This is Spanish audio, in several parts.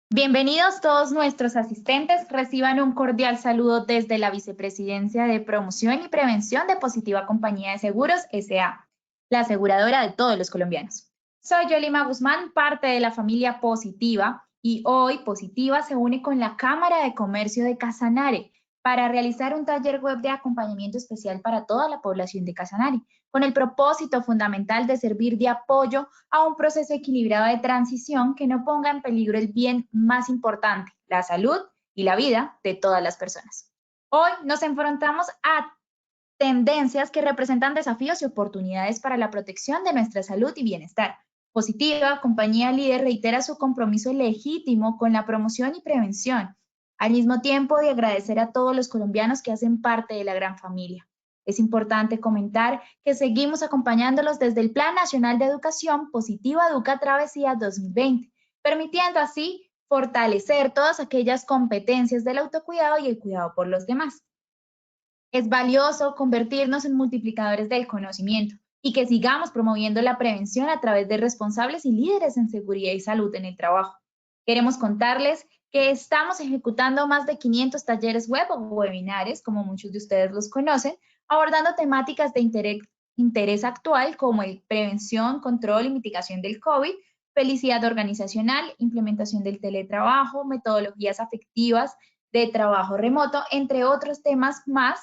Bienvenidos todos nuestros asistentes. Reciban un cordial saludo desde la Vicepresidencia de Promoción y Prevención de Positiva Compañía de Seguros S.A., la aseguradora de todos los colombianos. Soy Yolima Guzmán, parte de la familia Positiva, y hoy Positiva se une con la Cámara de Comercio de Casanare para realizar un taller web de acompañamiento especial para toda la población de Casanare, con el propósito fundamental de servir de apoyo a un proceso equilibrado de transición que no ponga en peligro el bien más importante, la salud y la vida de todas las personas. Hoy nos enfrentamos a tendencias que representan desafíos y oportunidades para la protección de nuestra salud y bienestar. Positiva, compañía líder, reitera su compromiso legítimo con la promoción y prevención, al mismo tiempo de agradecer a todos los colombianos que hacen parte de la gran familia. Es importante comentar que seguimos acompañándolos desde el Plan Nacional de Educación Positiva Educa Travesía 2020, permitiendo así fortalecer todas aquellas competencias del autocuidado y el cuidado por los demás. Es valioso convertirnos en multiplicadores del conocimiento y que sigamos promoviendo la prevención a través de responsables y líderes en seguridad y salud en el trabajo. Queremos contarles que estamos ejecutando más de 500 talleres web o webinares, como muchos de ustedes los conocen, abordando temáticas de interés actual como el prevención, control y mitigación del COVID, felicidad organizacional, implementación del teletrabajo, metodologías afectivas de trabajo remoto, entre otros temas más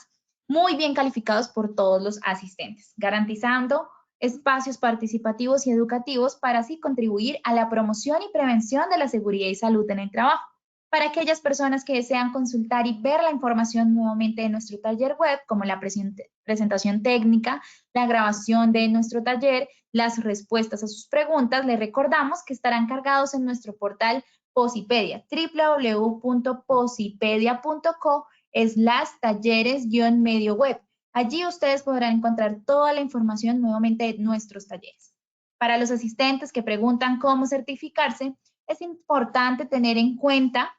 muy bien calificados por todos los asistentes, garantizando espacios participativos y educativos para así contribuir a la promoción y prevención de la seguridad y salud en el trabajo. Para aquellas personas que desean consultar y ver la información nuevamente de nuestro taller web, como la presentación técnica, la grabación de nuestro taller, las respuestas a sus preguntas, les recordamos que estarán cargados en nuestro portal Posipedia, www.posipedia.co/talleres-medio web. Allí ustedes podrán encontrar toda la información nuevamente de nuestros talleres. Para los asistentes que preguntan cómo certificarse, es importante tener en cuenta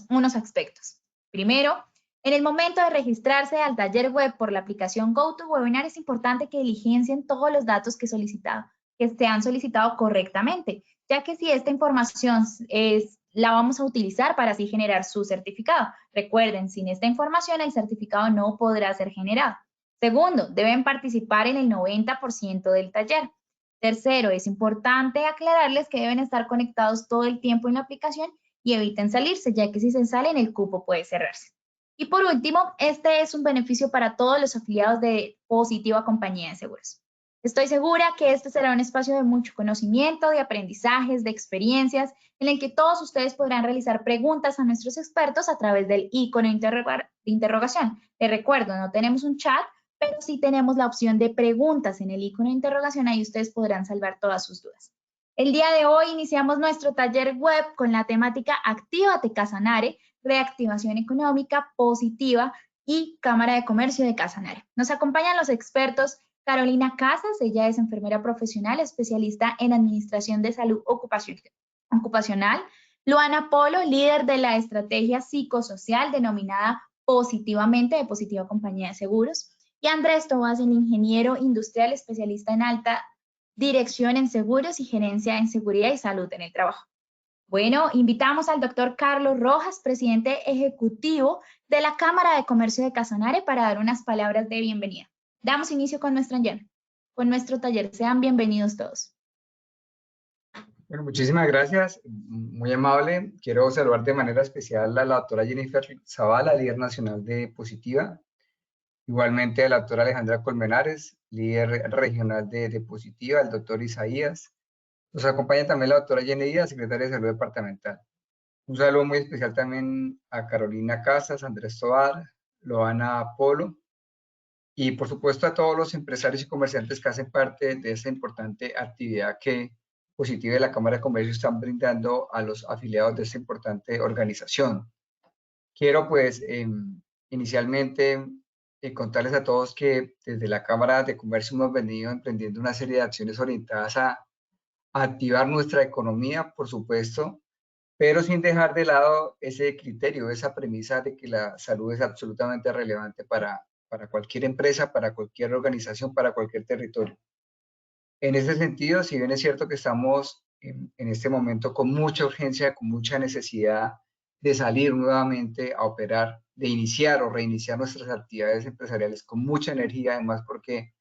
unos aspectos. Primero, en el momento de registrarse al taller web por la aplicación GoToWebinar es importante que diligencien todos los datos que se han solicitado correctamente, ya que si esta información la vamos a utilizar para así generar su certificado. Recuerden, sin esta información el certificado no podrá ser generado. Segundo, deben participar en el 90% del taller. Tercero, es importante aclararles que deben estar conectados todo el tiempo en la aplicación y eviten salirse, ya que si se salen el cupo puede cerrarse. Y por último, este es un beneficio para todos los afiliados de Positiva Compañía de Seguros. Estoy segura que este será un espacio de mucho conocimiento, de aprendizajes, de experiencias, en el que todos ustedes podrán realizar preguntas a nuestros expertos a través del icono de interrogación. Les recuerdo, no tenemos un chat, pero sí tenemos la opción de preguntas en el icono de interrogación, ahí ustedes podrán salvar todas sus dudas. El día de hoy iniciamos nuestro taller web con la temática Actívate Casanare, reactivación económica positiva y Cámara de Comercio de Casanare. Nos acompañan los expertos Carolina Casas, ella es enfermera profesional, especialista en administración de salud ocupacional. Luana Polo, líder de la estrategia psicosocial denominada Positivamente de Positiva Compañía de Seguros. Y Andrés Tobás, el ingeniero industrial especialista en alta dirección en seguros y gerencia en seguridad y salud en el trabajo. Bueno, invitamos al doctor Carlos Rojas, presidente ejecutivo de la Cámara de Comercio de Casanare, para dar unas palabras de bienvenida. Damos inicio con nuestro taller. Sean bienvenidos todos. Bueno, muchísimas gracias, muy amable. Quiero saludar de manera especial a la doctora Jennifer Zavala, líder nacional de Positiva. Igualmente a la doctora Alejandra Colmenares, líder regional de Positiva, el doctor Isaías. Nos acompaña también la doctora Jenny Díaz, secretaria de Salud Departamental. Un saludo muy especial también a Carolina Casas, Andrés Tobar, Loana Polo y por supuesto a todos los empresarios y comerciantes que hacen parte de esta importante actividad que Positiva de la Cámara de Comercio están brindando a los afiliados de esta importante organización. Quiero pues inicialmente contarles a todos que desde la Cámara de Comercio hemos venido emprendiendo una serie de acciones orientadas a activar nuestra economía, por supuesto, pero sin dejar de lado ese criterio, esa premisa de que la salud es absolutamente relevante para cualquier empresa, para cualquier organización, para cualquier territorio. En ese sentido, si bien es cierto que estamos en este momento con mucha urgencia, con mucha necesidad de salir nuevamente a operar, de iniciar o reiniciar nuestras actividades empresariales con mucha energía, además porque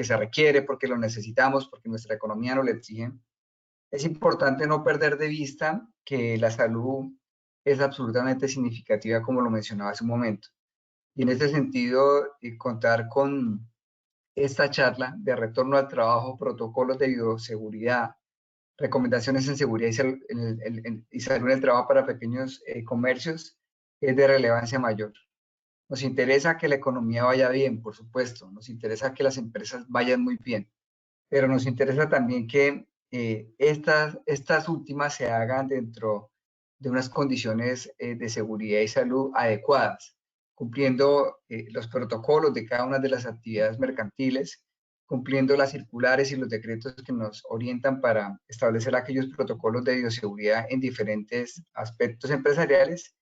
se requiere, porque lo necesitamos, porque nuestra economía nos lo exige. Es importante no perder de vista que la salud es absolutamente significativa, como lo mencionaba hace un momento. Y en este sentido, contar con esta charla de retorno al trabajo, protocolos de bioseguridad, recomendaciones en seguridad y salud en el trabajo para pequeños comercios es de relevancia mayor. Nos interesa que la economía vaya bien, por supuesto, nos interesa que las empresas vayan muy bien, pero nos interesa también que estas últimas se hagan dentro de unas condiciones de seguridad y salud adecuadas, cumpliendo los protocolos de cada una de las actividades mercantiles, cumpliendo las circulares y los decretos que nos orientan para establecer aquellos protocolos de bioseguridad en diferentes aspectos empresariales.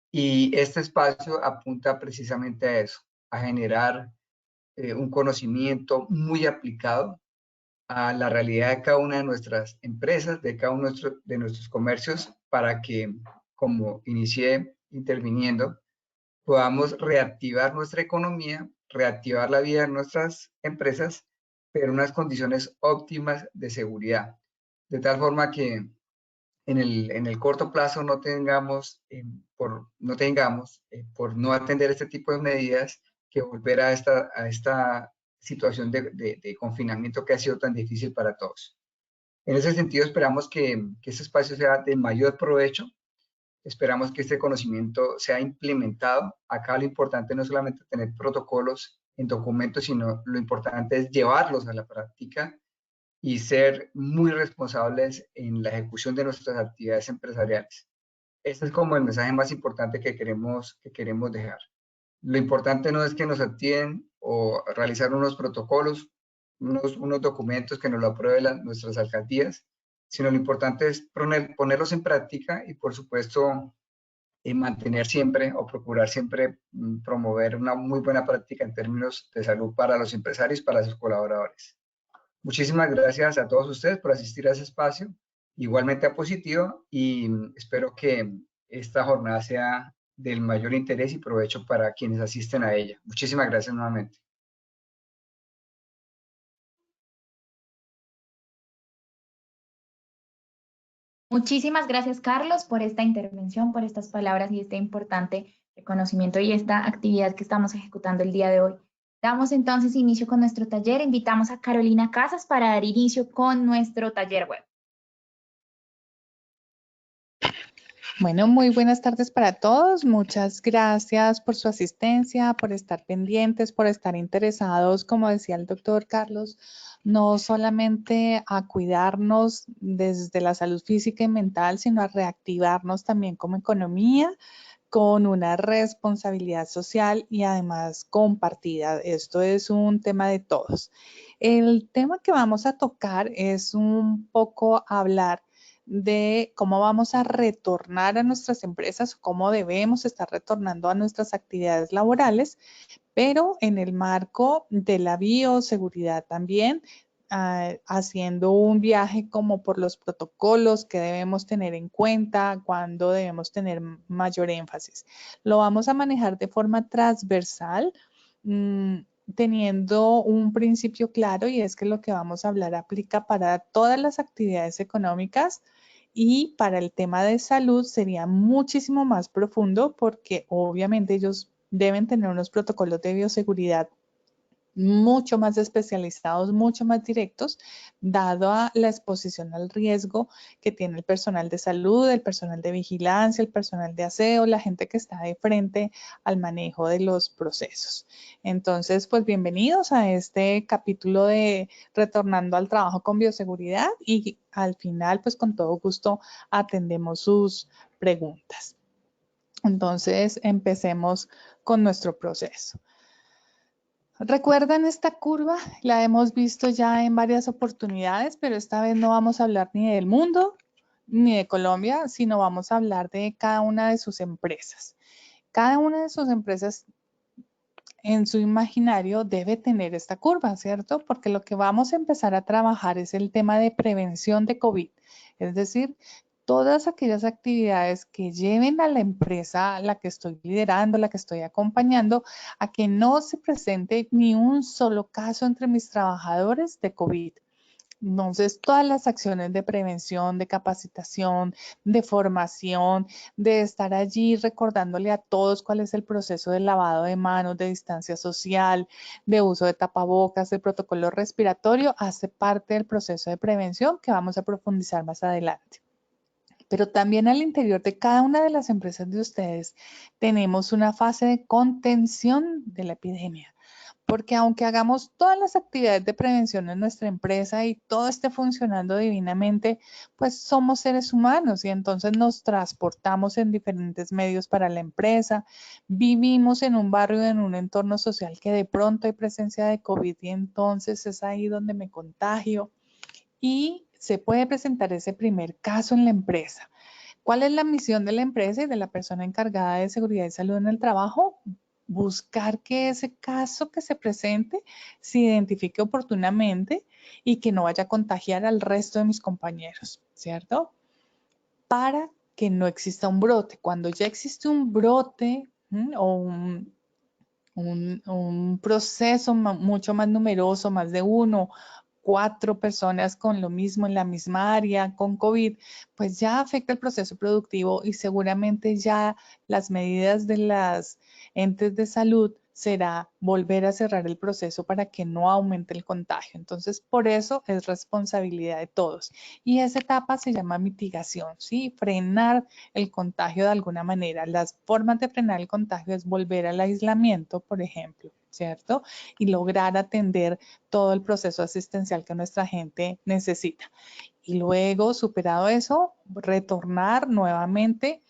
Y este espacio apunta precisamente a eso, a generar un conocimiento muy aplicado a la realidad de cada una de nuestras empresas, de cada uno de nuestros comercios, para que, como inicié interviniendo, podamos reactivar nuestra economía, reactivar la vida de nuestras empresas, pero en unas condiciones óptimas de seguridad, de tal forma que en el corto plazo no tengamos, por no atender este tipo de medidas, que volver a esta situación de confinamiento que ha sido tan difícil para todos. En ese sentido, esperamos que este espacio sea de mayor provecho. Esperamos que este conocimiento sea implementado. Acá lo importante no es solamente tener protocolos en documentos, sino lo importante es llevarlos a la práctica y ser muy responsables en la ejecución de nuestras actividades empresariales. Este es como el mensaje más importante que queremos dejar. Lo importante no es que nos activen o realizar unos protocolos, unos documentos que nos lo aprueben nuestras alcaldías, sino lo importante es ponerlos en práctica y, por supuesto, mantener siempre o procurar siempre promover una muy buena práctica en términos de salud para los empresarios y para sus colaboradores. Muchísimas gracias a todos ustedes por asistir a ese espacio, igualmente a Positivo, y espero que esta jornada sea del mayor interés y provecho para quienes asisten a ella. Muchísimas gracias nuevamente. Muchísimas gracias, Carlos, por esta intervención, por estas palabras y este importante reconocimiento y esta actividad que estamos ejecutando el día de hoy. Damos entonces inicio con nuestro taller. Invitamos a Carolina Casas para dar inicio con nuestro taller web. Bueno, muy buenas tardes para todos. Muchas gracias por su asistencia, por estar pendientes, por estar interesados, como decía el doctor Carlos, no solamente a cuidarnos desde la salud física y mental, sino a reactivarnos también como economía, con una responsabilidad social y además compartida. Esto es un tema de todos. El tema que vamos a tocar es un poco hablar de cómo vamos a retornar a nuestras empresas, cómo debemos estar retornando a nuestras actividades laborales, pero en el marco de la bioseguridad también, haciendo un viaje como por los protocolos que debemos tener en cuenta, cuando debemos tener mayor énfasis. Lo vamos a manejar de forma transversal, teniendo un principio claro, y es que lo que vamos a hablar aplica para todas las actividades económicas, y para el tema de salud sería muchísimo más profundo, porque obviamente ellos deben tener unos protocolos de bioseguridad mucho más especializados, mucho más directos, dado a la exposición al riesgo que tiene el personal de salud, el personal de vigilancia, el personal de aseo, la gente que está de frente al manejo de los procesos. Entonces, pues bienvenidos a este capítulo de Retornando al Trabajo con Bioseguridad, y al final, pues con todo gusto atendemos sus preguntas. Entonces, empecemos con nuestro proceso. ¿Recuerdan esta curva? La hemos visto ya en varias oportunidades, pero esta vez no vamos a hablar ni del mundo ni de Colombia, sino vamos a hablar de cada una de sus empresas. Cada una de sus empresas en su imaginario debe tener esta curva, ¿cierto? Porque lo que vamos a empezar a trabajar es el tema de prevención de COVID. Es decir, todas aquellas actividades que lleven a la empresa, la que estoy liderando, la que estoy acompañando, a que no se presente ni un solo caso entre mis trabajadores de COVID. Entonces, todas las acciones de prevención, de capacitación, de formación, de estar allí recordándole a todos cuál es el proceso de lavado de manos, de distancia social, de uso de tapabocas, de protocolo respiratorio, hace parte del proceso de prevención que vamos a profundizar más adelante. Pero también al interior de cada una de las empresas de ustedes tenemos una fase de contención de la epidemia. Porque aunque hagamos todas las actividades de prevención en nuestra empresa y todo esté funcionando divinamente, pues somos seres humanos y entonces nos transportamos en diferentes medios para la empresa, vivimos en un barrio, en un entorno social que de pronto hay presencia de COVID y entonces es ahí donde me contagio y se puede presentar ese primer caso en la empresa. ¿Cuál es la misión de la empresa y de la persona encargada de seguridad y salud en el trabajo? Buscar que ese caso que se presente se identifique oportunamente y que no vaya a contagiar al resto de mis compañeros, ¿cierto? Para que no exista un brote. Cuando ya existe un brote o un proceso mucho más numeroso, más de 1, 4 personas con lo mismo en la misma área, con COVID, pues ya afecta el proceso productivo y seguramente ya las medidas de las entes de salud será volver a cerrar el proceso para que no aumente el contagio. Entonces, por eso es responsabilidad de todos. Y esa etapa se llama mitigación, ¿sí? Frenar el contagio de alguna manera. Las formas de frenar el contagio es volver al aislamiento, por ejemplo, ¿cierto? Y lograr atender todo el proceso asistencial que nuestra gente necesita. Y luego, superado eso, retornar nuevamente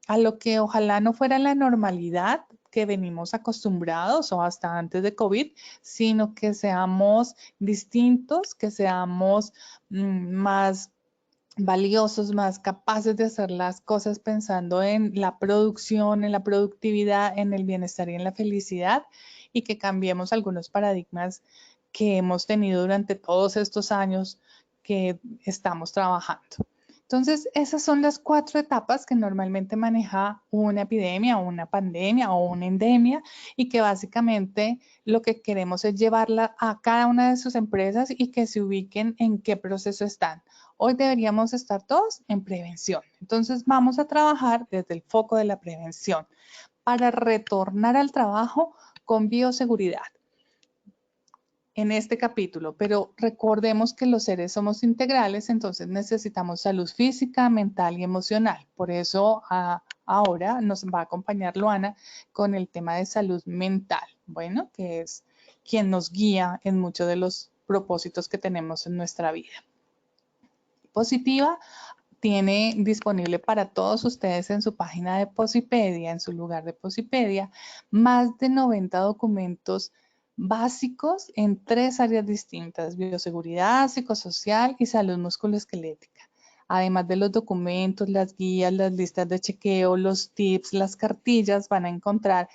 a lo que ojalá no fuera la normalidad que venimos acostumbrados o hasta antes de COVID, sino que seamos distintos, que seamos más valiosos, más capaces de hacer las cosas pensando en la producción, en la productividad, en el bienestar y en la felicidad y que cambiemos algunos paradigmas que hemos tenido durante todos estos años que estamos trabajando. Entonces, esas son las 4 etapas que normalmente maneja una epidemia o una pandemia o una endemia y que básicamente lo que queremos es llevarla a cada una de sus empresas y que se ubiquen en qué proceso están. Hoy deberíamos estar todos en prevención. Entonces, vamos a trabajar desde el foco de la prevención para retornar al trabajo con bioseguridad en este capítulo, pero recordemos que los seres somos integrales, entonces necesitamos salud física, mental y emocional. Por eso ahora nos va a acompañar Luana con el tema de salud mental, bueno, que es quien nos guía en muchos de los propósitos que tenemos en nuestra vida. Positiva tiene disponible para todos ustedes en su página de Posipedia, en su lugar de Posipedia, más de 90 documentos básicos en 3 áreas distintas: bioseguridad, psicosocial y salud musculoesquelética. Además de los documentos, las guías, las listas de chequeo, los tips, las cartillas, van a encontrar,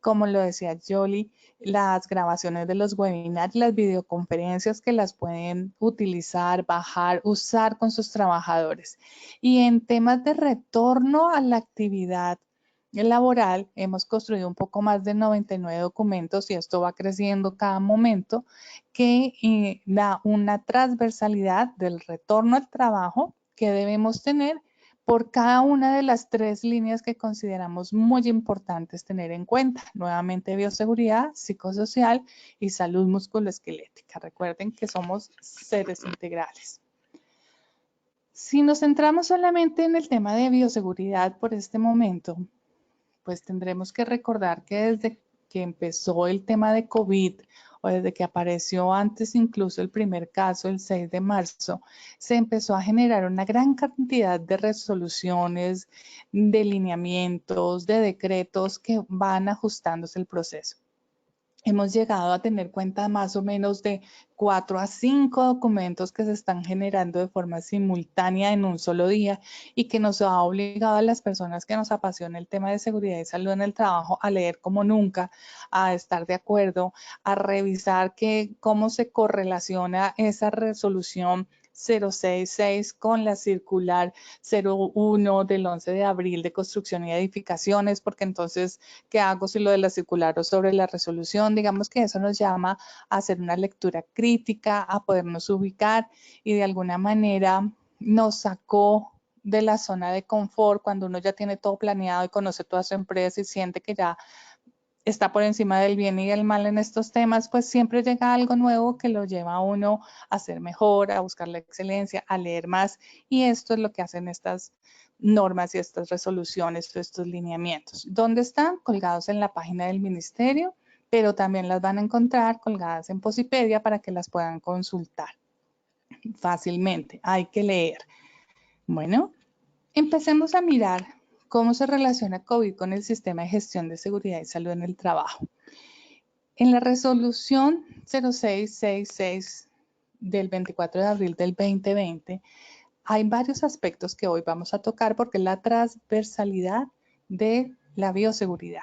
como lo decía Jolie, las grabaciones de los webinars, las videoconferencias que las pueden utilizar, bajar, usar con sus trabajadores. Y en temas de retorno a la actividad laboral, hemos construido un poco más de 99 documentos y esto va creciendo cada momento, que da una transversalidad del retorno al trabajo que debemos tener por cada una de las 3 líneas que consideramos muy importantes tener en cuenta. Nuevamente, bioseguridad, psicosocial y salud musculoesquelética. Recuerden que somos seres integrales. Si nos centramos solamente en el tema de bioseguridad por este momento, pues tendremos que recordar que desde que empezó el tema de COVID o desde que apareció antes incluso el primer caso, el 6 de marzo, se empezó a generar una gran cantidad de resoluciones, de lineamientos, de decretos que van ajustándose el proceso. Hemos llegado a tener cuenta más o menos de 4 a 5 documentos que se están generando de forma simultánea en un solo día y que nos ha obligado a las personas que nos apasiona el tema de seguridad y salud en el trabajo a leer como nunca, a estar de acuerdo, a revisar cómo se correlaciona esa resolución 066 con la circular 01 del 11 de abril de construcción y edificaciones, porque entonces, ¿qué hago si lo de la circular o sobre la resolución? Digamos que eso nos llama a hacer una lectura crítica, a podernos ubicar y de alguna manera nos sacó de la zona de confort cuando uno ya tiene todo planeado y conoce toda su empresa y siente que ya está por encima del bien y del mal en estos temas, pues siempre llega algo nuevo que lo lleva a uno a ser mejor, a buscar la excelencia, a leer más. Y esto es lo que hacen estas normas y estas resoluciones, estos lineamientos. ¿Dónde están? Colgados en la página del ministerio, pero también las van a encontrar colgadas en Posipedia para que las puedan consultar fácilmente. Hay que leer. Bueno, empecemos a mirar cómo se relaciona COVID con el sistema de gestión de seguridad y salud en el trabajo. En la resolución 0666 del 24 de abril del 2020, hay varios aspectos que hoy vamos a tocar porque es la transversalidad de la bioseguridad.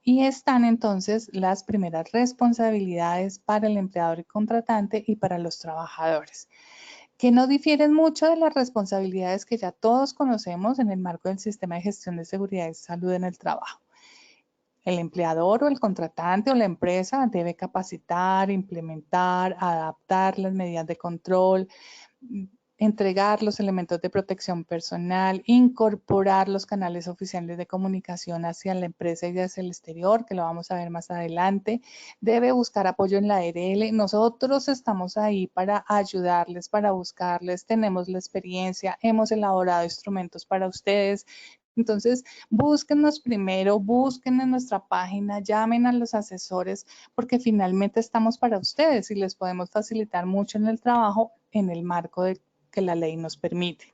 Y están entonces las primeras responsabilidades para el empleador y contratante y para los trabajadores, que no difieren mucho de las responsabilidades que ya todos conocemos en el marco del sistema de gestión de seguridad y salud en el trabajo. El empleador o el contratante o la empresa debe capacitar, implementar, adaptar las medidas de control, entregar los elementos de protección personal, incorporar los canales oficiales de comunicación hacia la empresa y hacia el exterior, que lo vamos a ver más adelante. Debe buscar apoyo en la ARL. Nosotros estamos ahí para ayudarles, para buscarles, tenemos la experiencia, hemos elaborado instrumentos para ustedes. Entonces, búsquennos primero, busquen en nuestra página, llamen a los asesores, porque finalmente estamos para ustedes y les podemos facilitar mucho en el trabajo en el marco de que la ley nos permite.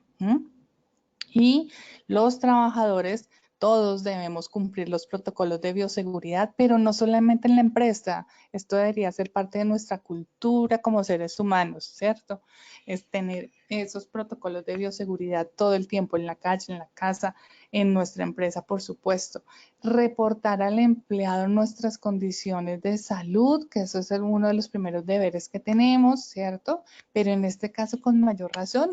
Y los trabajadores, todos debemos cumplir los protocolos de bioseguridad, pero no solamente en la empresa. Esto debería ser parte de nuestra cultura como seres humanos, ¿cierto? Es tener esos protocolos de bioseguridad todo el tiempo en la calle, en la casa, en nuestra empresa, por supuesto. Reportar al empleado nuestras condiciones de salud, que eso es uno de los primeros deberes que tenemos, ¿cierto? Pero en este caso con mayor razón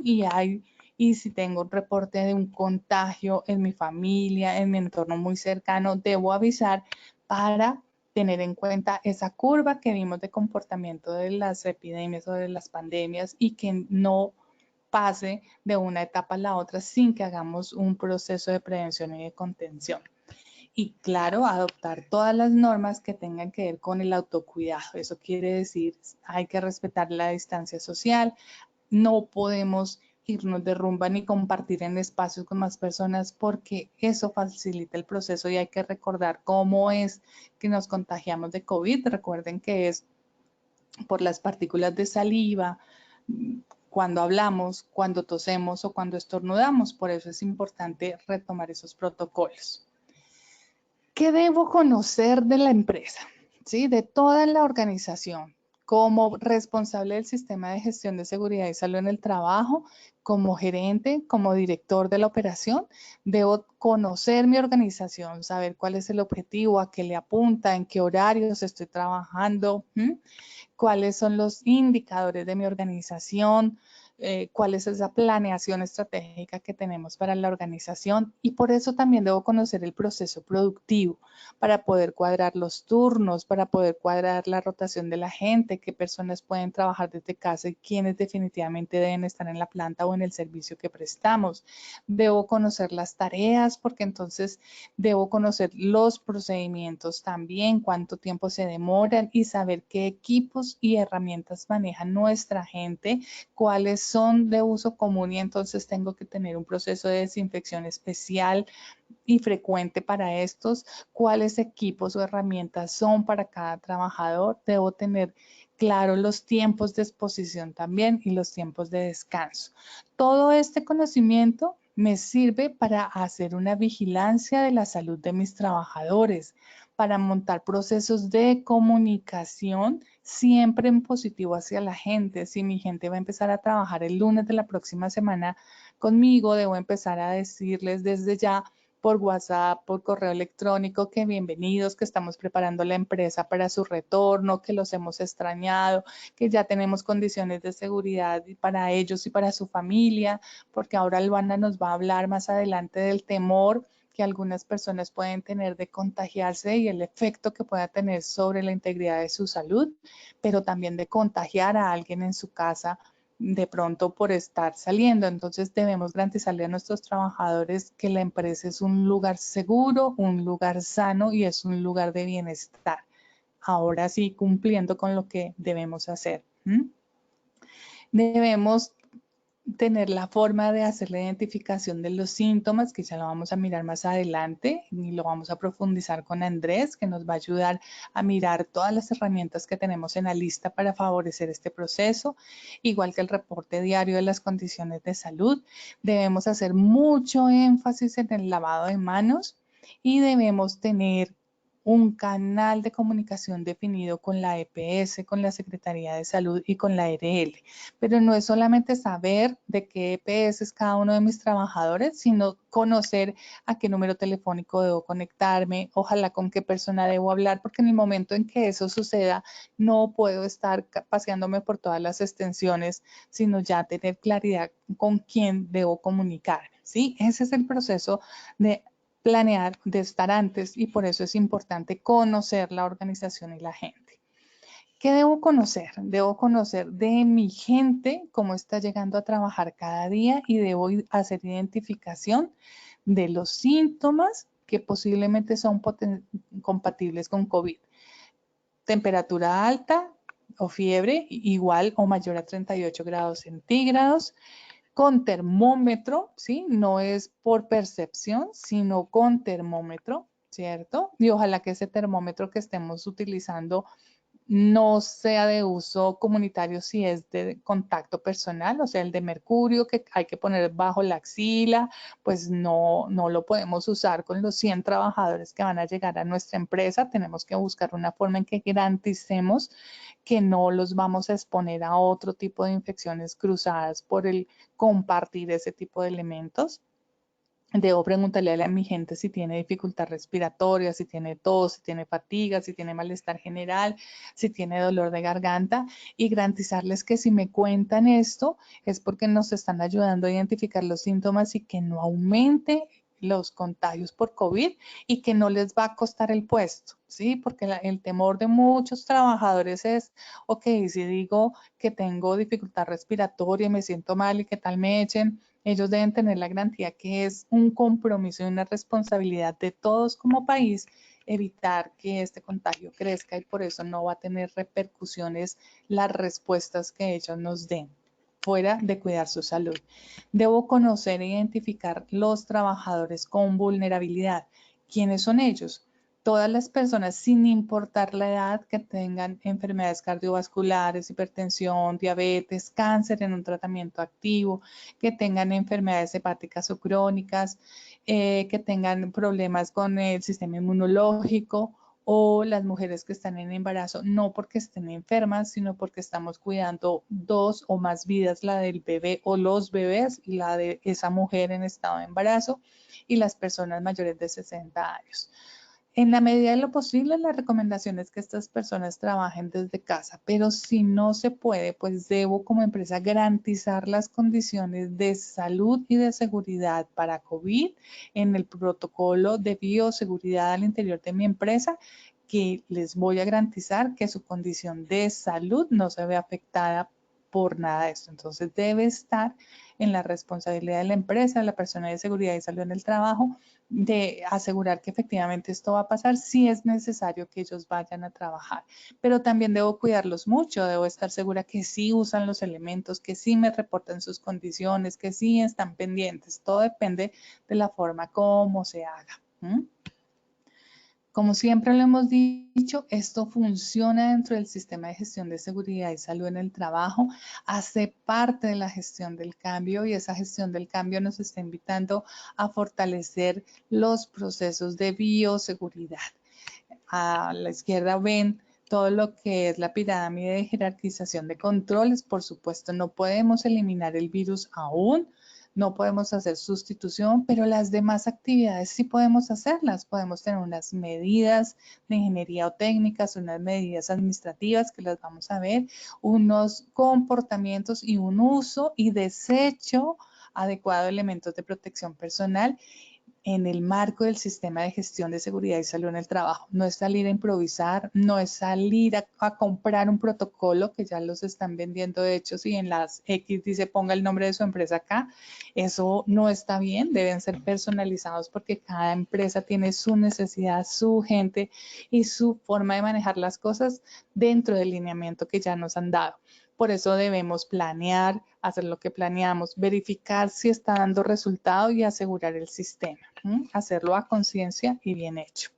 y si tengo un reporte de un contagio en mi familia, en mi entorno muy cercano, debo avisar para tener en cuenta esa curva que vimos de comportamiento de las epidemias o de las pandemias y que no pase de una etapa a la otra sin que hagamos un proceso de prevención y de contención. Y claro, adoptar todas las normas que tengan que ver con el autocuidado. Eso quiere decir, hay que respetar la distancia social, no podemos irnos de rumba ni compartir en espacios con más personas porque eso facilita el proceso y hay que recordar cómo es que nos contagiamos de COVID. Recuerden que es por las partículas de saliva, cuando hablamos, cuando tosemos o cuando estornudamos. Por eso es importante retomar esos protocolos. ¿Qué debo conocer de la empresa? ¿Sí? De toda la organización. Como responsable del sistema de gestión de seguridad y salud en el trabajo, como gerente, como director de la operación, debo conocer mi organización, saber cuál es el objetivo, a qué le apunta, en qué horarios estoy trabajando, cuáles son los indicadores de mi organización, cuál es esa planeación estratégica que tenemos para la organización y por eso también debo conocer el proceso productivo para poder cuadrar los turnos, para poder cuadrar la rotación de la gente, qué personas pueden trabajar desde casa y quiénes definitivamente deben estar en la planta o en el servicio que prestamos. Debo conocer las tareas porque entonces debo conocer los procedimientos también, cuánto tiempo se demoran y saber qué equipos y herramientas maneja nuestra gente, cuáles son de uso común y entonces tengo que tener un proceso de desinfección especial y frecuente para estos, cuáles equipos o herramientas son para cada trabajador. Debo tener claro los tiempos de exposición también y los tiempos de descanso. Todo este conocimiento me sirve para hacer una vigilancia de la salud de mis trabajadores, para montar procesos de comunicación siempre en positivo hacia la gente. Si mi gente va a empezar a trabajar el lunes de la próxima semana conmigo, debo empezar a decirles desde ya por WhatsApp, por correo electrónico, que bienvenidos, que estamos preparando la empresa para su retorno, que los hemos extrañado, que ya tenemos condiciones de seguridad para ellos y para su familia, porque ahora Luana nos va a hablar más adelante del temor que algunas personas pueden tener de contagiarse y el efecto que pueda tener sobre la integridad de su salud, pero también de contagiar a alguien en su casa de pronto por estar saliendo. Entonces debemos garantizarle a nuestros trabajadores que la empresa es un lugar seguro, un lugar sano y es un lugar de bienestar. Ahora sí, cumpliendo con lo que debemos hacer. Debemos tener la forma de hacer la identificación de los síntomas, que ya lo vamos a mirar más adelante y lo vamos a profundizar con Andrés, que nos va a ayudar a mirar todas las herramientas que tenemos en la lista para favorecer este proceso, igual que el reporte diario de las condiciones de salud. Debemos hacer mucho énfasis en el lavado de manos y debemos tener un canal de comunicación definido con la EPS, con la Secretaría de Salud y con la ERL. Pero no es solamente saber de qué EPS es cada uno de mis trabajadores, sino conocer a qué número telefónico debo conectarme, ojalá con qué persona debo hablar, porque en el momento en que eso suceda, no puedo estar paseándome por todas las extensiones, sino ya tener claridad con quién debo comunicarme, ¿sí? Ese es el proceso de planear, de estar antes, y por eso es importante conocer la organización y la gente. ¿Qué debo conocer? Debo conocer de mi gente cómo está llegando a trabajar cada día y debo hacer identificación de los síntomas que posiblemente son compatibles con COVID. Temperatura alta o fiebre igual o mayor a 38 grados centígrados, con termómetro, ¿sí? No es por percepción, sino con termómetro, ¿cierto? Y ojalá que ese termómetro que estemos utilizando no sea de uso comunitario si es de contacto personal, o sea, el de mercurio que hay que poner bajo la axila, pues no lo podemos usar con los 100 trabajadores que van a llegar a nuestra empresa. Tenemos que buscar una forma en que garanticemos que no los vamos a exponer a otro tipo de infecciones cruzadas por el compartir ese tipo de elementos. Debo preguntarle a mi gente si tiene dificultad respiratoria, si tiene tos, si tiene fatiga, si tiene malestar general, si tiene dolor de garganta, y garantizarles que si me cuentan esto es porque nos están ayudando a identificar los síntomas y que no aumente los contagios por COVID y que no les va a costar el puesto, ¿sí? Porque el temor de muchos trabajadores es, ok, si digo que tengo dificultad respiratoria y me siento mal y que tal me echen, ellos deben tener la garantía que es un compromiso y una responsabilidad de todos como país evitar que este contagio crezca, y por eso no va a tener repercusiones las respuestas que ellos nos den fuera de cuidar su salud. Debo conocer e identificar los trabajadores con vulnerabilidad. ¿Quiénes son ellos? Todas las personas, sin importar la edad, que tengan enfermedades cardiovasculares, hipertensión, diabetes, cáncer en un tratamiento activo, que tengan enfermedades hepáticas o crónicas, que tengan problemas con el sistema inmunológico, o las mujeres que están en embarazo, no porque estén enfermas, sino porque estamos cuidando 2 o más vidas, la del bebé o los bebés y la de esa mujer en estado de embarazo, y las personas mayores de 60 años. En la medida de lo posible, la recomendación es que estas personas trabajen desde casa, pero si no se puede, pues debo como empresa garantizar las condiciones de salud y de seguridad para COVID en el protocolo de bioseguridad al interior de mi empresa, que les voy a garantizar que su condición de salud no se ve afectada por nada de esto. Entonces debe estar en la responsabilidad de la empresa, de la persona de seguridad y salud en el trabajo, de asegurar que efectivamente esto va a pasar si es necesario que ellos vayan a trabajar. Pero también debo cuidarlos mucho, debo estar segura que sí usan los elementos, que sí me reportan sus condiciones, que sí están pendientes. Todo depende de la forma como se haga. Como siempre lo hemos dicho, esto funciona dentro del sistema de gestión de seguridad y salud en el trabajo, hace parte de la gestión del cambio, y esa gestión del cambio nos está invitando a fortalecer los procesos de bioseguridad. A la izquierda ven todo lo que es la pirámide de jerarquización de controles. Por supuesto, no podemos eliminar el virus aún, no podemos hacer sustitución, pero las demás actividades sí podemos hacerlas. Podemos tener unas medidas de ingeniería o técnicas, unas medidas administrativas que las vamos a ver, unos comportamientos y un uso y desecho adecuado de elementos de protección personal en el marco del sistema de gestión de seguridad y salud en el trabajo. No es salir a improvisar, no es salir a comprar un protocolo que ya los están vendiendo de hecho, si en las X dice ponga el nombre de su empresa acá, eso no está bien, deben ser personalizados porque cada empresa tiene su necesidad, su gente y su forma de manejar las cosas dentro del lineamiento que ya nos han dado. Por eso debemos planear, hacer lo que planeamos, verificar si está dando resultado y asegurar el sistema. Hacerlo a conciencia y bien hecho.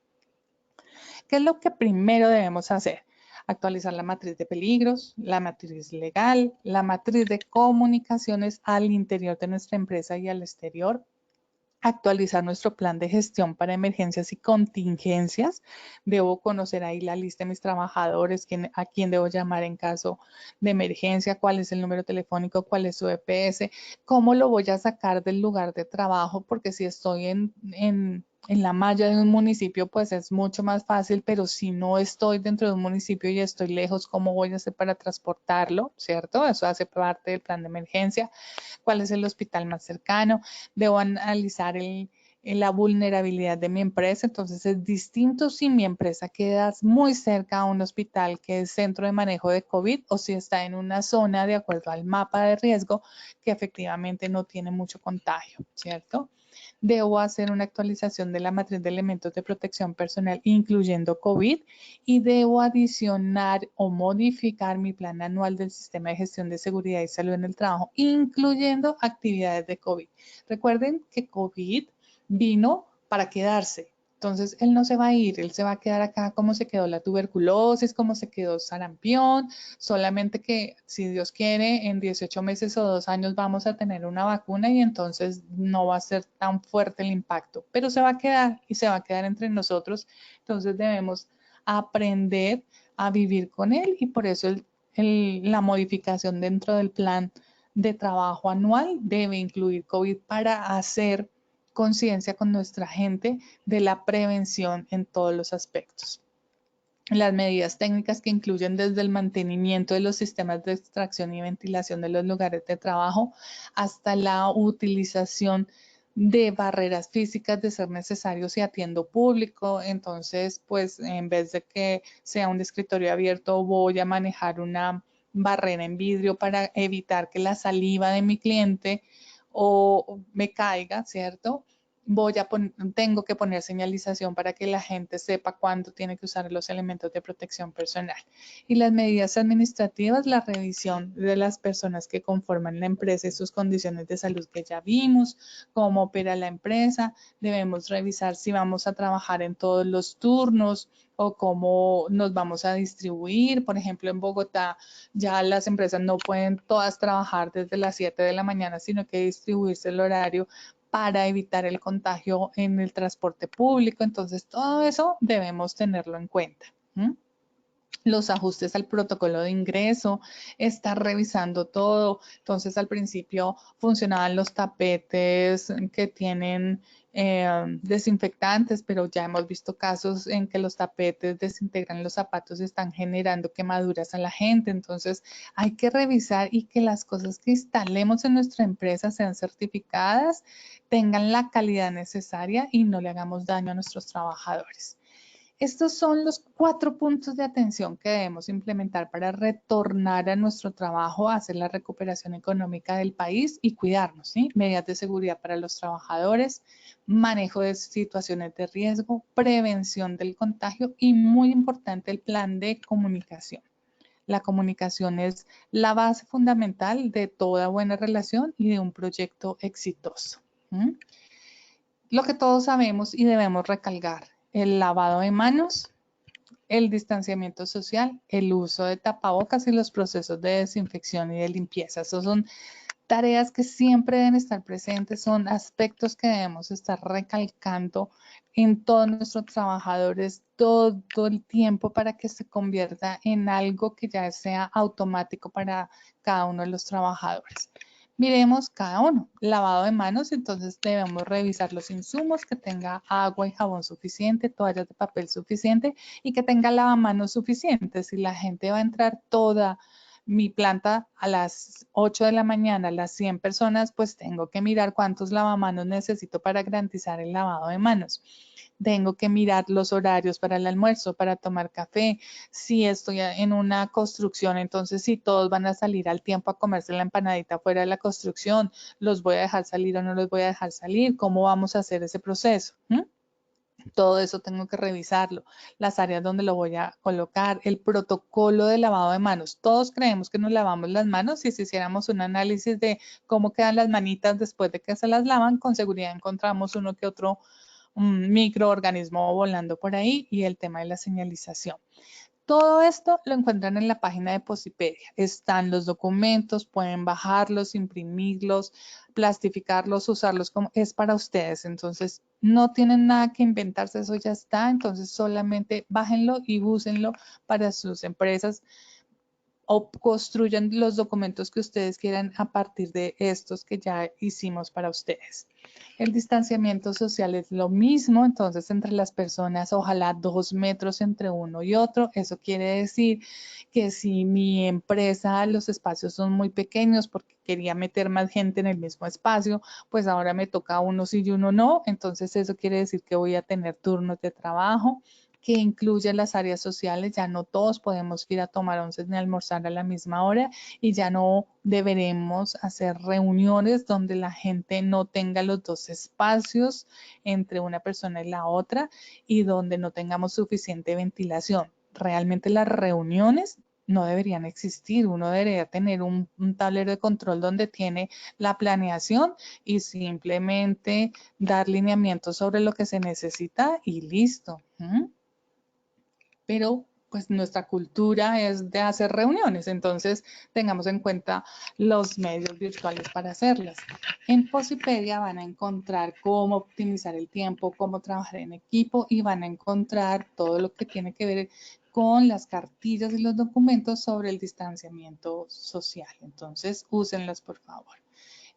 ¿Qué es lo que primero debemos hacer? Actualizar la matriz de peligros, la matriz legal, la matriz de comunicaciones al interior de nuestra empresa y al exterior. Actualizar nuestro plan de gestión para emergencias y contingencias. Debo conocer ahí la lista de mis trabajadores, a quién debo llamar en caso de emergencia, cuál es el número telefónico, cuál es su EPS, cómo lo voy a sacar del lugar de trabajo, porque si estoy en la malla de un municipio, pues es mucho más fácil, pero si no estoy dentro de un municipio y estoy lejos, ¿cómo voy a hacer para transportarlo? ¿Cierto? Eso hace parte del plan de emergencia. ¿Cuál es el hospital más cercano? Debo analizar la vulnerabilidad de mi empresa. Entonces es distinto si mi empresa queda muy cerca a un hospital que es centro de manejo de COVID o si está en una zona de acuerdo al mapa de riesgo que efectivamente no tiene mucho contagio, ¿cierto? Debo hacer una actualización de la matriz de elementos de protección personal, incluyendo COVID, y debo adicionar o modificar mi plan anual del sistema de gestión de seguridad y salud en el trabajo, incluyendo actividades de COVID. Recuerden que COVID vino para quedarse. Entonces, él no se va a ir, él se va a quedar acá como se quedó la tuberculosis, como se quedó sarampión, solamente que si Dios quiere, en 18 meses o 2 años vamos a tener una vacuna y entonces no va a ser tan fuerte el impacto, pero se va a quedar y se va a quedar entre nosotros. Entonces, debemos aprender a vivir con él y por eso la modificación dentro del plan de trabajo anual debe incluir COVID para hacer conciencia con nuestra gente de la prevención en todos los aspectos. Las medidas técnicas que incluyen desde el mantenimiento de los sistemas de extracción y ventilación de los lugares de trabajo hasta la utilización de barreras físicas de ser necesario si atiendo público. Entonces, pues en vez de que sea un escritorio abierto, voy a manejar una barrera en vidrio para evitar que la saliva de mi cliente o me caiga, ¿cierto? Tengo que poner señalización para que la gente sepa cuándo tiene que usar los elementos de protección personal. Y las medidas administrativas, la revisión de las personas que conforman la empresa y sus condiciones de salud que ya vimos, cómo opera la empresa, debemos revisar si vamos a trabajar en todos los turnos o cómo nos vamos a distribuir. Por ejemplo, en Bogotá ya las empresas no pueden todas trabajar desde las 7 de la mañana, sino que distribuirse el horario para evitar el contagio en el transporte público. Entonces, todo eso debemos tenerlo en cuenta. Los ajustes al protocolo de ingreso, estar revisando todo. Entonces, al principio funcionaban los tapetes que tienen desinfectantes, pero ya hemos visto casos en que los tapetes desintegran los zapatos y están generando quemaduras a la gente. Entonces, hay que revisar y que las cosas que instalemos en nuestra empresa sean certificadas, tengan la calidad necesaria y no le hagamos daño a nuestros trabajadores. Estos son los 4 puntos de atención que debemos implementar para retornar a nuestro trabajo, hacer la recuperación económica del país y cuidarnos, ¿sí? Medidas de seguridad para los trabajadores, manejo de situaciones de riesgo, prevención del contagio y muy importante el plan de comunicación. La comunicación es la base fundamental de toda buena relación y de un proyecto exitoso. Lo que todos sabemos y debemos recalcar: el lavado de manos, el distanciamiento social, el uso de tapabocas y los procesos de desinfección y de limpieza. Esos son tareas que siempre deben estar presentes, son aspectos que debemos estar recalcando en todos nuestros trabajadores todo el tiempo para que se convierta en algo que ya sea automático para cada uno de los trabajadores. Miremos cada uno. Lavado de manos, entonces debemos revisar los insumos, que tenga agua y jabón suficiente, toallas de papel suficiente y que tenga lavamanos suficiente. Si la gente va a entrar toda mi planta a las 8 de la mañana, a las 100 personas, pues tengo que mirar cuántos lavamanos necesito para garantizar el lavado de manos. Tengo que mirar los horarios para el almuerzo, para tomar café. Si estoy en una construcción, entonces si todos van a salir al tiempo a comerse la empanadita fuera de la construcción, ¿los voy a dejar salir o no los voy a dejar salir? ¿Cómo vamos a hacer ese proceso? Todo eso tengo que revisarlo, las áreas donde lo voy a colocar, el protocolo de lavado de manos. Todos creemos que nos lavamos las manos y si hiciéramos un análisis de cómo quedan las manitas después de que se las lavan, con seguridad encontramos uno que otro microorganismo volando por ahí y el tema de la señalización. Todo esto lo encuentran en la página de Posipedia. Están los documentos, pueden bajarlos, imprimirlos, plastificarlos, usarlos como es para ustedes. Entonces, no tienen nada que inventarse, eso ya está. Entonces, solamente bájenlo y úsenlo para sus empresas o construyan los documentos que ustedes quieran a partir de estos que ya hicimos para ustedes. El distanciamiento social es lo mismo, entonces entre las personas, ojalá 2 metros entre uno y otro. Eso quiere decir que si mi empresa, los espacios son muy pequeños porque quería meter más gente en el mismo espacio, pues ahora me toca uno sí y uno no. Entonces eso quiere decir que voy a tener turnos de trabajo que incluye las áreas sociales, ya no todos podemos ir a tomar once ni almorzar a la misma hora y ya no deberemos hacer reuniones donde la gente no tenga los dos espacios entre una persona y la otra y donde no tengamos suficiente ventilación. Realmente las reuniones no deberían existir, uno debería tener un tablero de control donde tiene la planeación y simplemente dar lineamientos sobre lo que se necesita y listo. Pero pues nuestra cultura es de hacer reuniones, entonces tengamos en cuenta los medios virtuales para hacerlas. En Posipedia van a encontrar cómo optimizar el tiempo, cómo trabajar en equipo y van a encontrar todo lo que tiene que ver con las cartillas y los documentos sobre el distanciamiento social. Entonces, úsenlas por favor.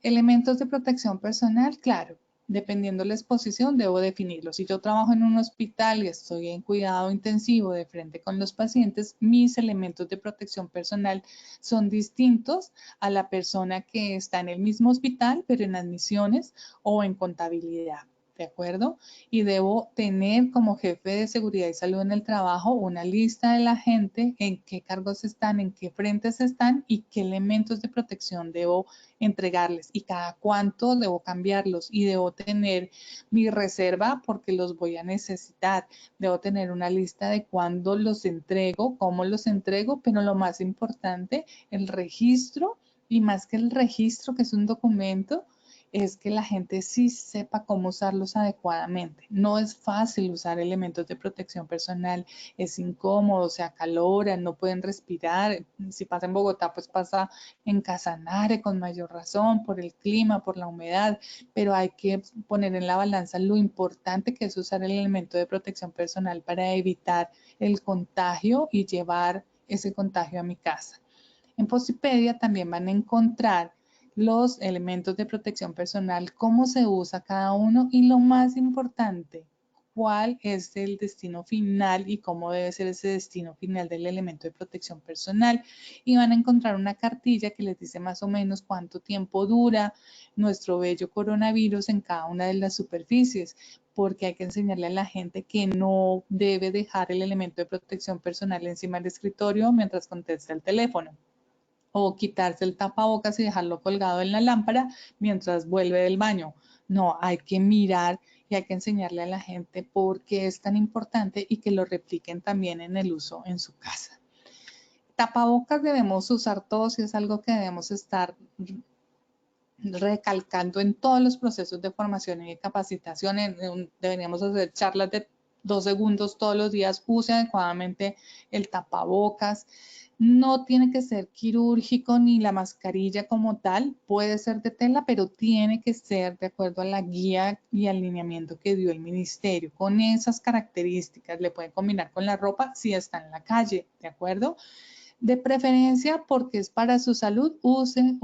Elementos de protección personal, claro. Dependiendo de la exposición, debo definirlo. Si yo trabajo en un hospital y estoy en cuidado intensivo de frente con los pacientes, mis elementos de protección personal son distintos a la persona que está en el mismo hospital, pero en admisiones o en contabilidad. ¿De acuerdo? Y debo tener como jefe de seguridad y salud en el trabajo una lista de la gente, en qué cargos están, en qué frentes están y qué elementos de protección debo entregarles y cada cuánto debo cambiarlos y debo tener mi reserva porque los voy a necesitar. Debo tener una lista de cuándo los entrego, cómo los entrego, pero lo más importante, el registro y más que el registro, que es un documento, es que la gente sí sepa cómo usarlos adecuadamente. No es fácil usar elementos de protección personal, es incómodo, se acaloran, no pueden respirar. Si pasa en Bogotá, pues pasa en Casanare con mayor razón por el clima, por la humedad, pero hay que poner en la balanza lo importante que es usar el elemento de protección personal para evitar el contagio y llevar ese contagio a mi casa. En Posipedia también van a encontrar los elementos de protección personal, cómo se usa cada uno y lo más importante, cuál es el destino final y cómo debe ser ese destino final del elemento de protección personal. Y van a encontrar una cartilla que les dice más o menos cuánto tiempo dura nuestro bello coronavirus en cada una de las superficies, porque hay que enseñarle a la gente que no debe dejar el elemento de protección personal encima del escritorio mientras contesta el teléfono, o quitarse el tapabocas y dejarlo colgado en la lámpara mientras vuelve del baño. No, hay que mirar y hay que enseñarle a la gente por qué es tan importante y que lo repliquen también en el uso en su casa. Tapabocas debemos usar todos y es algo que debemos estar recalcando en todos los procesos de formación y de capacitación. Deberíamos hacer charlas de 2 segundos todos los días. Use adecuadamente el tapabocas. No tiene que ser quirúrgico ni la mascarilla como tal, puede ser de tela, pero tiene que ser de acuerdo a la guía y alineamiento que dio el ministerio. Con esas características le puede combinar con la ropa si está en la calle, ¿de acuerdo? De preferencia, porque es para su salud, use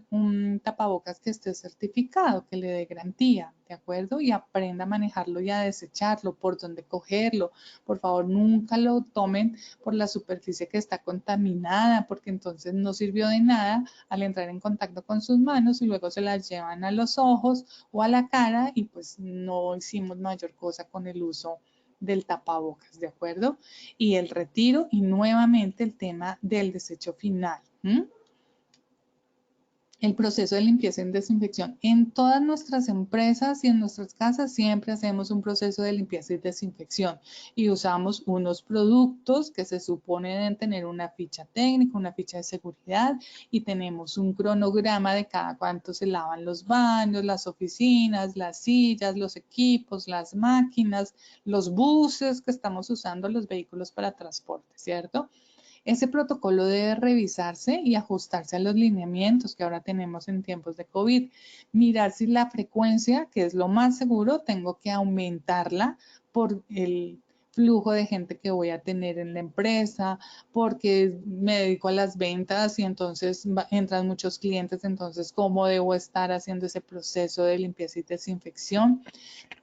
un tapabocas que esté certificado, que le dé garantía, ¿de acuerdo? Y aprenda a manejarlo y a desecharlo, por dónde cogerlo. Por favor, nunca lo tomen por la superficie que está contaminada, porque entonces no sirvió de nada al entrar en contacto con sus manos y luego se las llevan a los ojos o a la cara y pues no hicimos mayor cosa con el uso del tapabocas, ¿de acuerdo? Y el retiro y nuevamente el tema del desecho final. El proceso de limpieza y desinfección. En todas nuestras empresas y en nuestras casas siempre hacemos un proceso de limpieza y desinfección y usamos unos productos que se supone deben tener una ficha técnica, una ficha de seguridad y tenemos un cronograma de cada cuánto se lavan los baños, las oficinas, las sillas, los equipos, las máquinas, los buses que estamos usando, los vehículos para transporte, ¿cierto? Ese protocolo debe revisarse y ajustarse a los lineamientos que ahora tenemos en tiempos de COVID. Mirar si la frecuencia, que es lo más seguro, tengo que aumentarla por el flujo de gente que voy a tener en la empresa, porque me dedico a las ventas y entonces entran muchos clientes, entonces cómo debo estar haciendo ese proceso de limpieza y desinfección.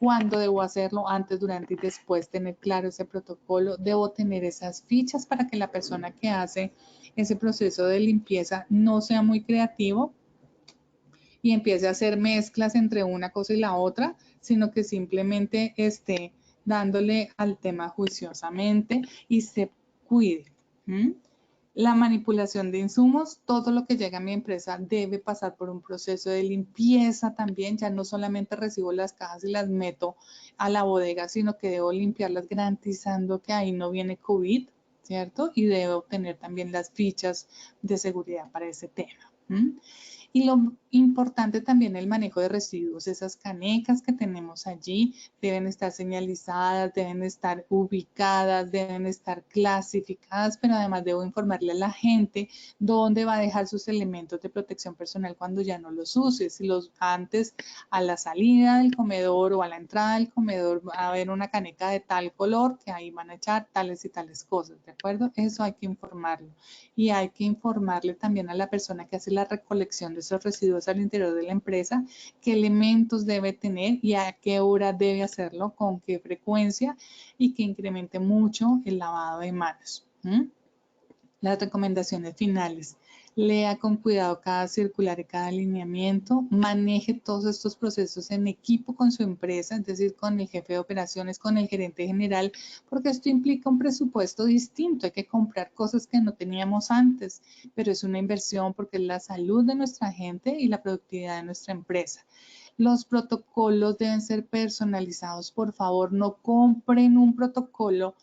¿Cuándo debo hacerlo? Antes, durante y después, tener claro ese protocolo. Debo tener esas fichas para que la persona que hace ese proceso de limpieza no sea muy creativo y empiece a hacer mezclas entre una cosa y la otra, sino que simplemente esté dándole al tema juiciosamente y se cuide. La manipulación de insumos, todo lo que llega a mi empresa debe pasar por un proceso de limpieza también. Ya no solamente recibo las cajas y las meto a la bodega, sino que debo limpiarlas garantizando que ahí no viene COVID, ¿cierto? Y debo tener también las fichas de seguridad para ese tema. Y lo importante también el manejo de residuos, esas canecas que tenemos allí deben estar señalizadas, deben estar ubicadas, deben estar clasificadas, pero además debo informarle a la gente dónde va a dejar sus elementos de protección personal cuando ya no los use. Si los antes a la salida del comedor o a la entrada del comedor va a haber una caneca de tal color que ahí van a echar tales y tales cosas, ¿de acuerdo? Eso hay que informarlo. Y hay que informarle también a la persona que hace la recolección de esos residuos al interior de la empresa qué elementos debe tener y a qué hora debe hacerlo, con qué frecuencia y que incremente mucho el lavado de manos. Las recomendaciones finales. Lea con cuidado cada circular y cada alineamiento. Maneje todos estos procesos en equipo con su empresa, es decir, con el jefe de operaciones, con el gerente general, porque esto implica un presupuesto distinto. Hay que comprar cosas que no teníamos antes, pero es una inversión porque es la salud de nuestra gente y la productividad de nuestra empresa. Los protocolos deben ser personalizados. Por favor, no compren un protocolo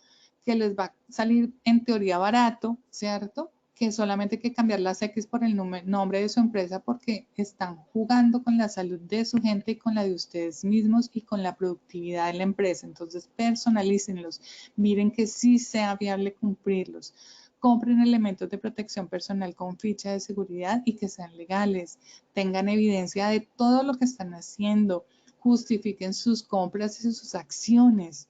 que les va a salir en teoría barato, ¿cierto? Que solamente hay que cambiar las X por el nombre de su empresa porque están jugando con la salud de su gente y con la de ustedes mismos y con la productividad de la empresa. Entonces, personalícenlos. Miren que sí sea viable cumplirlos. Compren elementos de protección personal con ficha de seguridad y que sean legales. Tengan evidencia de todo lo que están haciendo. Justifiquen sus compras y sus acciones.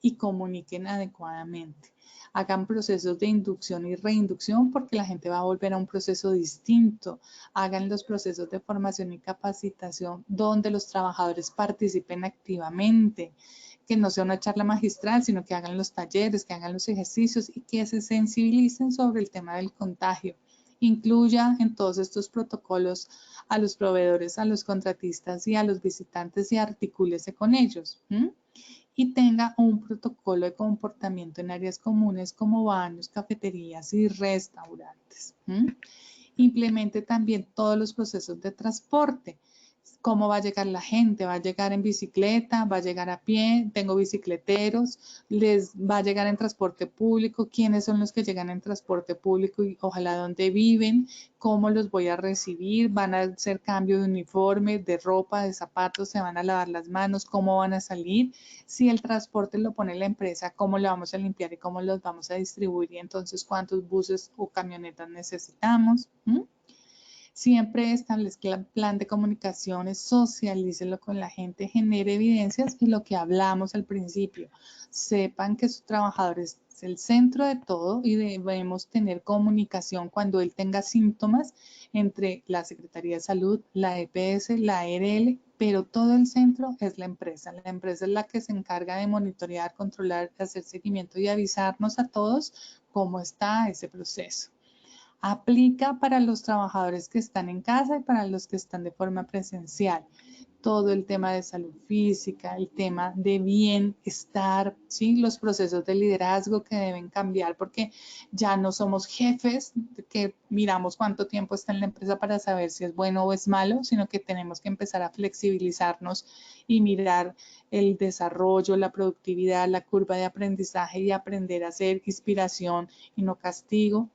Y comuniquen adecuadamente. Hagan procesos de inducción y reinducción porque la gente va a volver a un proceso distinto. Hagan los procesos de formación y capacitación donde los trabajadores participen activamente. Que no sea una charla magistral, sino que hagan los talleres, que hagan los ejercicios y que se sensibilicen sobre el tema del contagio. Incluya en todos estos protocolos a los proveedores, a los contratistas y a los visitantes y articúlese con ellos. Y tenga un protocolo de comportamiento en áreas comunes como baños, cafeterías y restaurantes. Implemente también todos los procesos de transporte. ¿Cómo va a llegar la gente? ¿Va a llegar en bicicleta? ¿Va a llegar a pie? ¿Tengo bicicleteros? ¿Les va a llegar en transporte público? ¿Quiénes son los que llegan en transporte público y ojalá dónde viven? ¿Cómo los voy a recibir? ¿Van a hacer cambio de uniforme, de ropa, de zapatos? ¿Se van a lavar las manos? ¿Cómo van a salir? Si el transporte lo pone la empresa, ¿cómo lo vamos a limpiar y cómo los vamos a distribuir? Y entonces, ¿cuántos buses o camionetas necesitamos? Siempre establezca el plan de comunicaciones, socialícelo con la gente, genere evidencias y lo que hablamos al principio. Sepan que su trabajador es el centro de todo y debemos tener comunicación cuando él tenga síntomas entre la Secretaría de Salud, la EPS, la ARL, pero todo el centro es la empresa. La empresa es la que se encarga de monitorear, controlar, hacer seguimiento y avisarnos a todos cómo está ese proceso. Aplica para los trabajadores que están en casa y para los que están de forma presencial. Todo el tema de salud física, el tema de bienestar, ¿sí? Los procesos de liderazgo que deben cambiar porque ya no somos jefes que miramos cuánto tiempo está en la empresa para saber si es bueno o es malo, sino que tenemos que empezar a flexibilizarnos y mirar el desarrollo, la productividad, la curva de aprendizaje y aprender a ser inspiración y no castigo.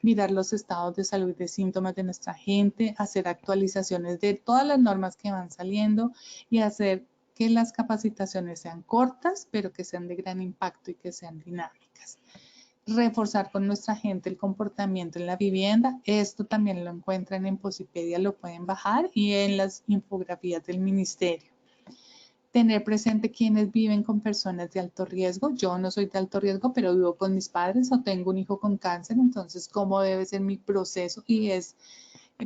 Mirar los estados de salud de síntomas de nuestra gente, hacer actualizaciones de todas las normas que van saliendo y hacer que las capacitaciones sean cortas, pero que sean de gran impacto y que sean dinámicas. Reforzar con nuestra gente el comportamiento en la vivienda. Esto también lo encuentran en Posipedia, lo pueden bajar y en las infografías del ministerio. Tener presente quienes viven con personas de alto riesgo. Yo no soy de alto riesgo, pero vivo con mis padres o tengo un hijo con cáncer, entonces cómo debe ser mi proceso y es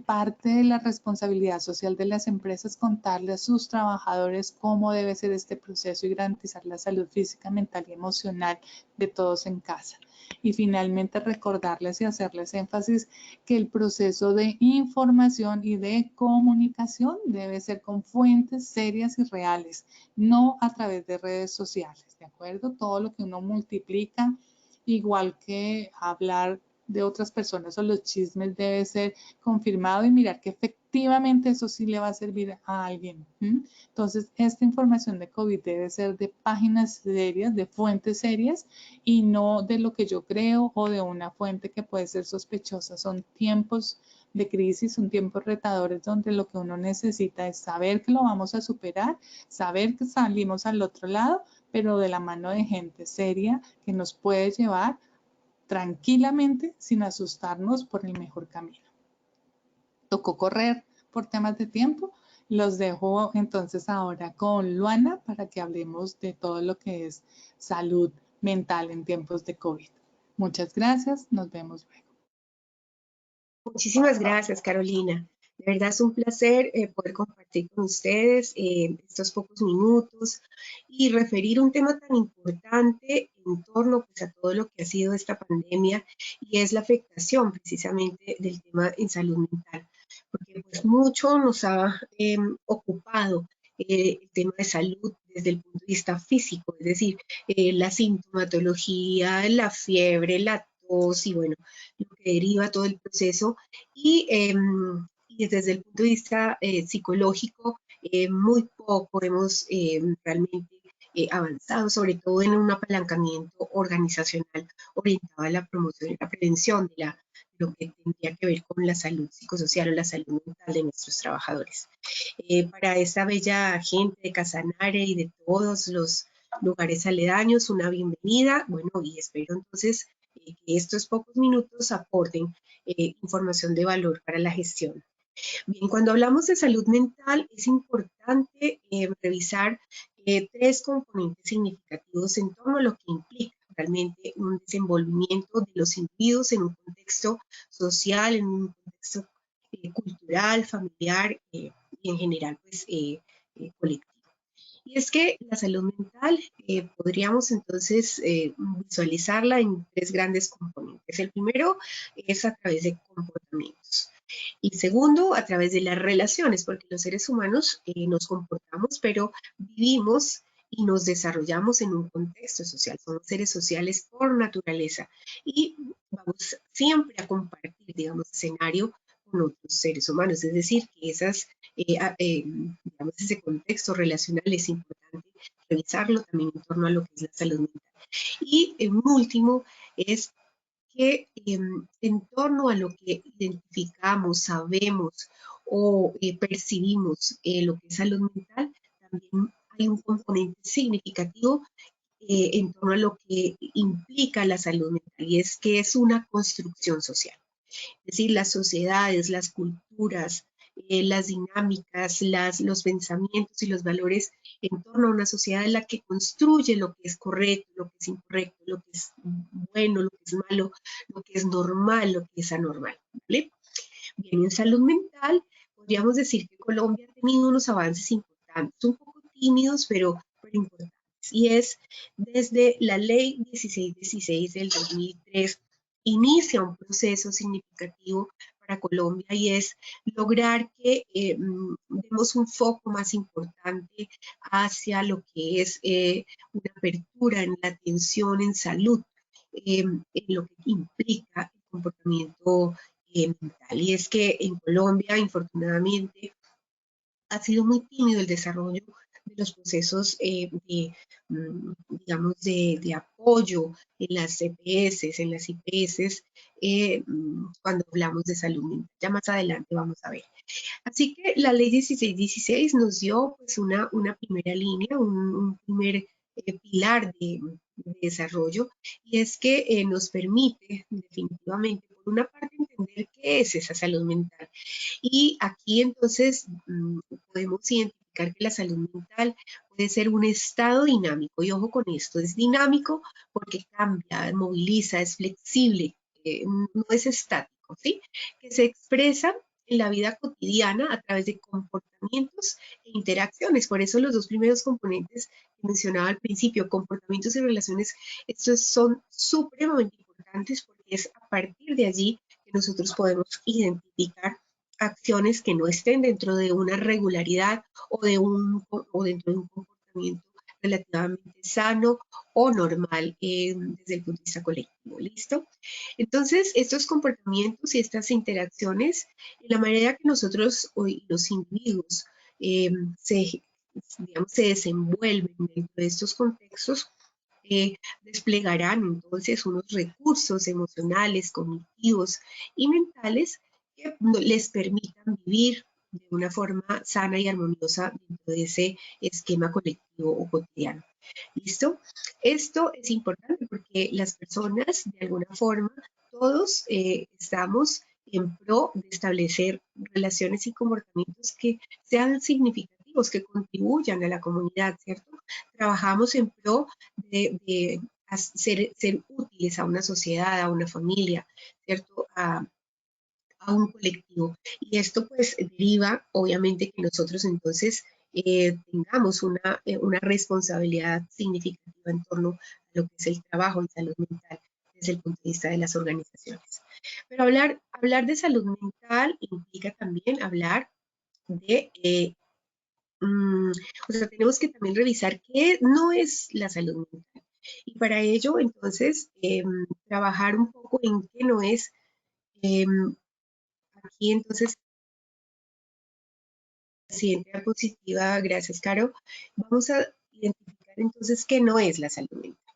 parte de la responsabilidad social de las empresas contarle a sus trabajadores cómo debe ser este proceso y garantizar la salud física, mental y emocional de todos en casa. Y finalmente recordarles y hacerles énfasis que el proceso de información y de comunicación debe ser con fuentes serias y reales, no a través de redes sociales, ¿de acuerdo? Todo lo que uno multiplica, igual que hablar de otras personas o los chismes, debe ser confirmado y mirar que efectivamente eso sí le va a servir a alguien. Entonces, esta información de COVID debe ser de páginas serias, de fuentes serias y no de lo que yo creo o de una fuente que puede ser sospechosa. Son tiempos de crisis, son tiempos retadores donde lo que uno necesita es saber que lo vamos a superar, saber que salimos al otro lado, pero de la mano de gente seria que nos puede llevar tranquilamente sin asustarnos por el mejor camino. Tocó correr por temas de tiempo. Los dejo entonces ahora con Luana para que hablemos de todo lo que es salud mental en tiempos de COVID. Muchas gracias, nos vemos luego. Muchísimas gracias, Carolina. De verdad es un placer poder compartir con ustedes estos pocos minutos y referir un tema tan importante en torno pues, a todo lo que ha sido esta pandemia y es la afectación precisamente del tema en salud mental, porque pues mucho nos ha ocupado el tema de salud desde el punto de vista físico, es decir, la sintomatología, la fiebre, la tos y bueno, lo que deriva todo el proceso y desde el punto de vista psicológico, muy poco hemos realmente avanzado, sobre todo en un apalancamiento organizacional orientado a la promoción y la prevención de lo que tendría que ver con la salud psicosocial o la salud mental de nuestros trabajadores. Para esta bella gente de Casanare y de todos los lugares aledaños, una bienvenida. Bueno, y espero entonces que estos pocos minutos aporten información de valor para la gestión. Bien, cuando hablamos de salud mental es importante revisar tres componentes significativos en torno a lo que implica realmente un desenvolvimiento de los individuos en un contexto social, en un contexto cultural, familiar y en general pues colectivo. Y es que la salud mental podríamos entonces visualizarla en tres grandes componentes. El primero es a través de comportamientos. Y segundo, a través de las relaciones, porque los seres humanos nos comportamos, pero vivimos y nos desarrollamos en un contexto social. Somos seres sociales por naturaleza y vamos siempre a compartir, digamos, escenario con con otros seres humanos. Es decir, que digamos, ese contexto relacional es importante revisarlo también en torno a lo que es la salud mental. Y un último es que en torno a lo que identificamos, sabemos o percibimos lo que es salud mental, también hay un componente significativo en torno a lo que implica la salud mental, y es que es una construcción social. Es decir, las sociedades, las culturas, las dinámicas, los pensamientos y los valores en torno a una sociedad en la que construye lo que es correcto, lo que es incorrecto, lo que es bueno, lo que es malo, lo que es normal, lo que es anormal. ¿Vale? Bien, en salud mental podríamos decir que Colombia ha tenido unos avances importantes, un poco tímidos, pero importantes. Y es desde la ley 1616 del 2003, inicia un proceso significativo para Colombia, y es lograr que demos un foco más importante hacia lo que es una apertura en la atención en salud, en lo que implica el comportamiento mental. Y es que en Colombia, infortunadamente, ha sido muy tímido el desarrollo de los procesos digamos, de apoyo en las EPS, en las IPS, cuando hablamos de salud mental. Ya más adelante vamos a ver. Así que la ley 1616 nos dio pues una primera línea, un primer pilar de desarrollo, y es que nos permite definitivamente, por una parte, entender qué es esa salud mental. Y aquí entonces podemos identificar que la salud mental puede ser un estado dinámico, y ojo con esto, es dinámico porque cambia, moviliza, es flexible, no es estático, ¿sí? Que se expresa en la vida cotidiana a través de comportamientos e interacciones. Por eso los dos primeros componentes que mencionaba al principio, comportamientos y relaciones, estos son supremamente importantes, porque es a partir de allí que nosotros podemos identificar acciones que no estén dentro de una regularidad o dentro de un comportamiento relativamente sano o normal desde el punto de vista colectivo. ¿Listo? Entonces, estos comportamientos y estas interacciones, en la manera que nosotros hoy, los individuos, digamos, se desenvuelven dentro de estos contextos, desplegarán entonces unos recursos emocionales, cognitivos y mentales que les permitan vivir de una forma sana y armoniosa dentro de ese esquema colectivo o cotidiano. ¿Listo? Esto es importante porque las personas, de alguna forma, todos estamos en pro de establecer relaciones y comportamientos que sean significativos, que contribuyan a la comunidad, ¿cierto? Trabajamos en pro de ser útiles a una sociedad, a una familia, ¿cierto? A un colectivo. Y esto pues deriva, obviamente, que nosotros entonces tengamos una responsabilidad significativa en torno a lo que es el trabajo en salud mental desde el punto de vista de las organizaciones. Pero hablar de salud mental implica también hablar de, o sea, tenemos que también revisar qué no es la salud mental. Y para ello, entonces, trabajar un poco en qué no es. Aquí entonces, la siguiente diapositiva, gracias Caro, vamos a identificar entonces qué no es la salud mental.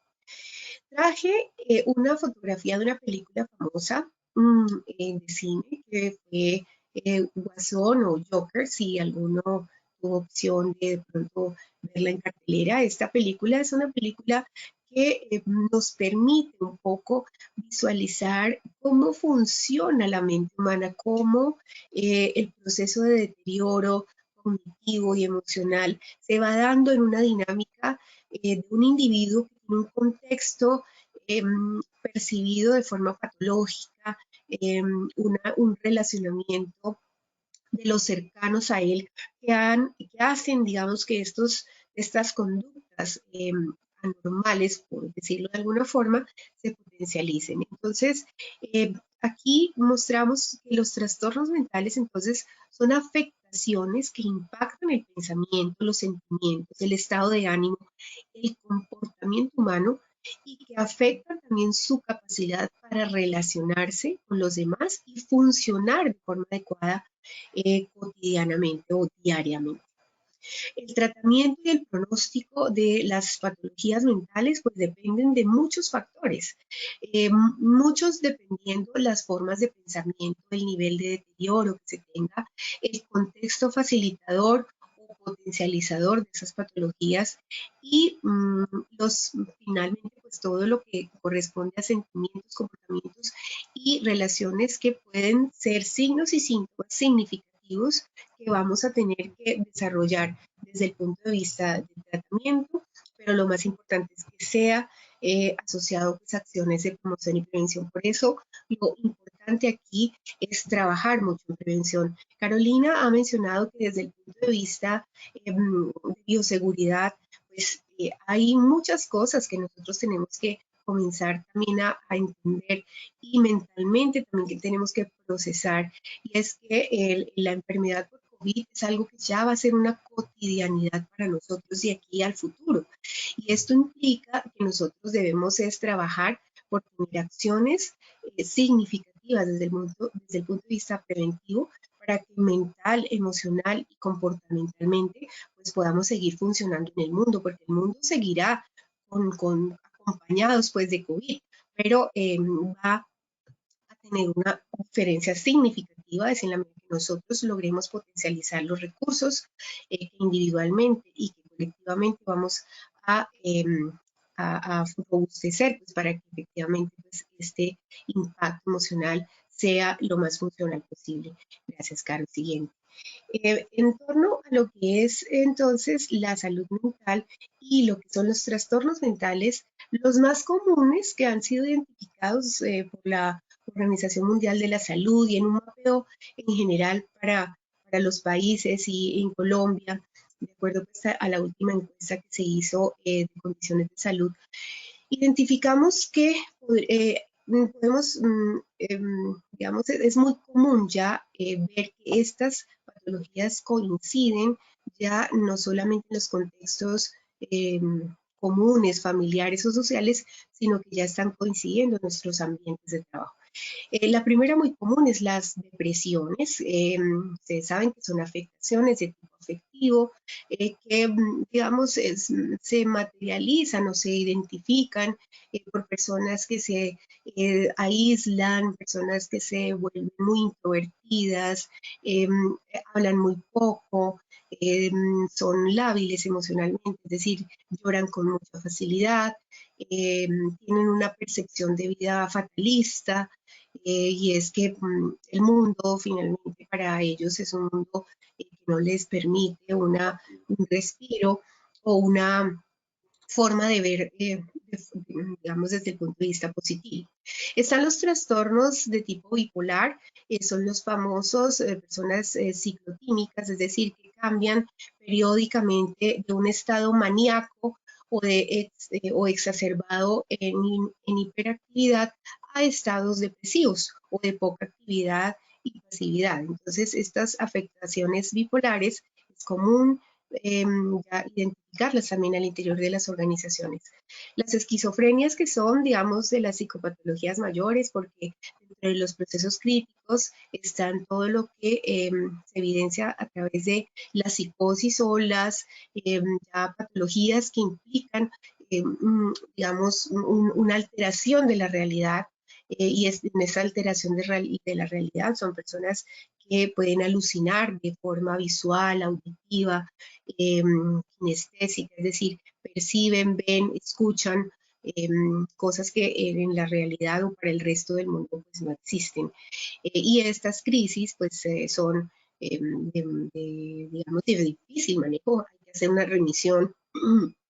Traje una fotografía de una película famosa de cine, que fue Guasón o Joker, si alguno tuvo opción de pronto verla en cartelera. Esta película es una película que nos permite un poco visualizar cómo funciona la mente humana, cómo el proceso de deterioro cognitivo y emocional se va dando en una dinámica de un individuo que tiene un contexto percibido de forma patológica, un relacionamiento de los cercanos a él que hacen, digamos, que estas conductas anormales, por decirlo de alguna forma, se potencialicen. Entonces, aquí mostramos que los trastornos mentales, entonces, son afectaciones que impactan el pensamiento, los sentimientos, el estado de ánimo, el comportamiento humano, y que afectan también su capacidad para relacionarse con los demás y funcionar de forma adecuada cotidianamente o diariamente. El tratamiento y el pronóstico de las patologías mentales pues dependen de muchos factores, muchos dependiendo las formas de pensamiento, el nivel de deterioro que se tenga, el contexto facilitador o potencializador de esas patologías y finalmente pues todo lo que corresponde a sentimientos, comportamientos y relaciones que pueden ser signos y síntomas significativos que vamos a tener que desarrollar desde el punto de vista del tratamiento, pero lo más importante es que sea asociado pues, a acciones de promoción y prevención. Por eso, lo importante aquí es trabajar mucho en prevención. Carolina ha mencionado que desde el punto de vista de bioseguridad, pues hay muchas cosas que nosotros tenemos que comenzar también a entender y mentalmente también que tenemos que procesar. Y es que la enfermedad por COVID es algo que ya va a ser una cotidianidad para nosotros de aquí al futuro. Y esto implica que nosotros debemos es trabajar por tener acciones significativas desde el punto de vista preventivo para que mental, emocional y comportamentalmente pues podamos seguir funcionando en el mundo, porque el mundo seguirá acompañados pues de COVID, pero va a tener una diferencia significativa es en la medida que nosotros logremos potencializar los recursos individualmente y que colectivamente vamos a, robustecer pues, para que efectivamente pues, este impacto emocional sea lo más funcional posible. Gracias, Carlos. Siguiente. En torno a lo que es entonces la salud mental y lo que son los trastornos mentales, los más comunes que han sido identificados por la Organización Mundial de la Salud y en un mapeo en general para los países y en Colombia, de acuerdo pues, a la última encuesta que se hizo de condiciones de salud, identificamos que podemos, digamos, es muy común ya ver que estas patologías coinciden ya no solamente en los contextos comunes, familiares o sociales, sino que ya están coincidiendo en nuestros ambientes de trabajo. La primera muy común es las depresiones. Ustedes saben que son afectaciones de tipo afectivo que, digamos, se materializan o se identifican por personas que se aíslan, personas que se vuelven muy introvertidas, hablan muy poco, son lábiles emocionalmente, es decir, lloran con mucha facilidad, tienen una percepción de vida fatalista, y es que el mundo finalmente para ellos es un mundo que no les permite un respiro o una forma de ver, digamos, desde el punto de vista positivo. Están los trastornos de tipo bipolar, son los famosos personas ciclotímicas, es decir, que cambian periódicamente de un estado maníaco o exacerbado en hiperactividad a estados depresivos o de poca actividad y pasividad. Entonces, estas afectaciones bipolares es común ya identificarlas también al interior de las organizaciones. Las esquizofrenias que son, digamos, de las psicopatologías mayores, porque dentro de los procesos críticos están todo lo que se evidencia a través de la psicosis o las ya patologías que implican, digamos, una alteración de la realidad y en esa alteración de la realidad son personas que pueden alucinar de forma visual, auditiva, kinestésica, es decir, perciben, ven, escuchan cosas que en la realidad o para el resto del mundo pues no existen. Y estas crisis pues son digamos, de difícil manejo, hay que hacer una remisión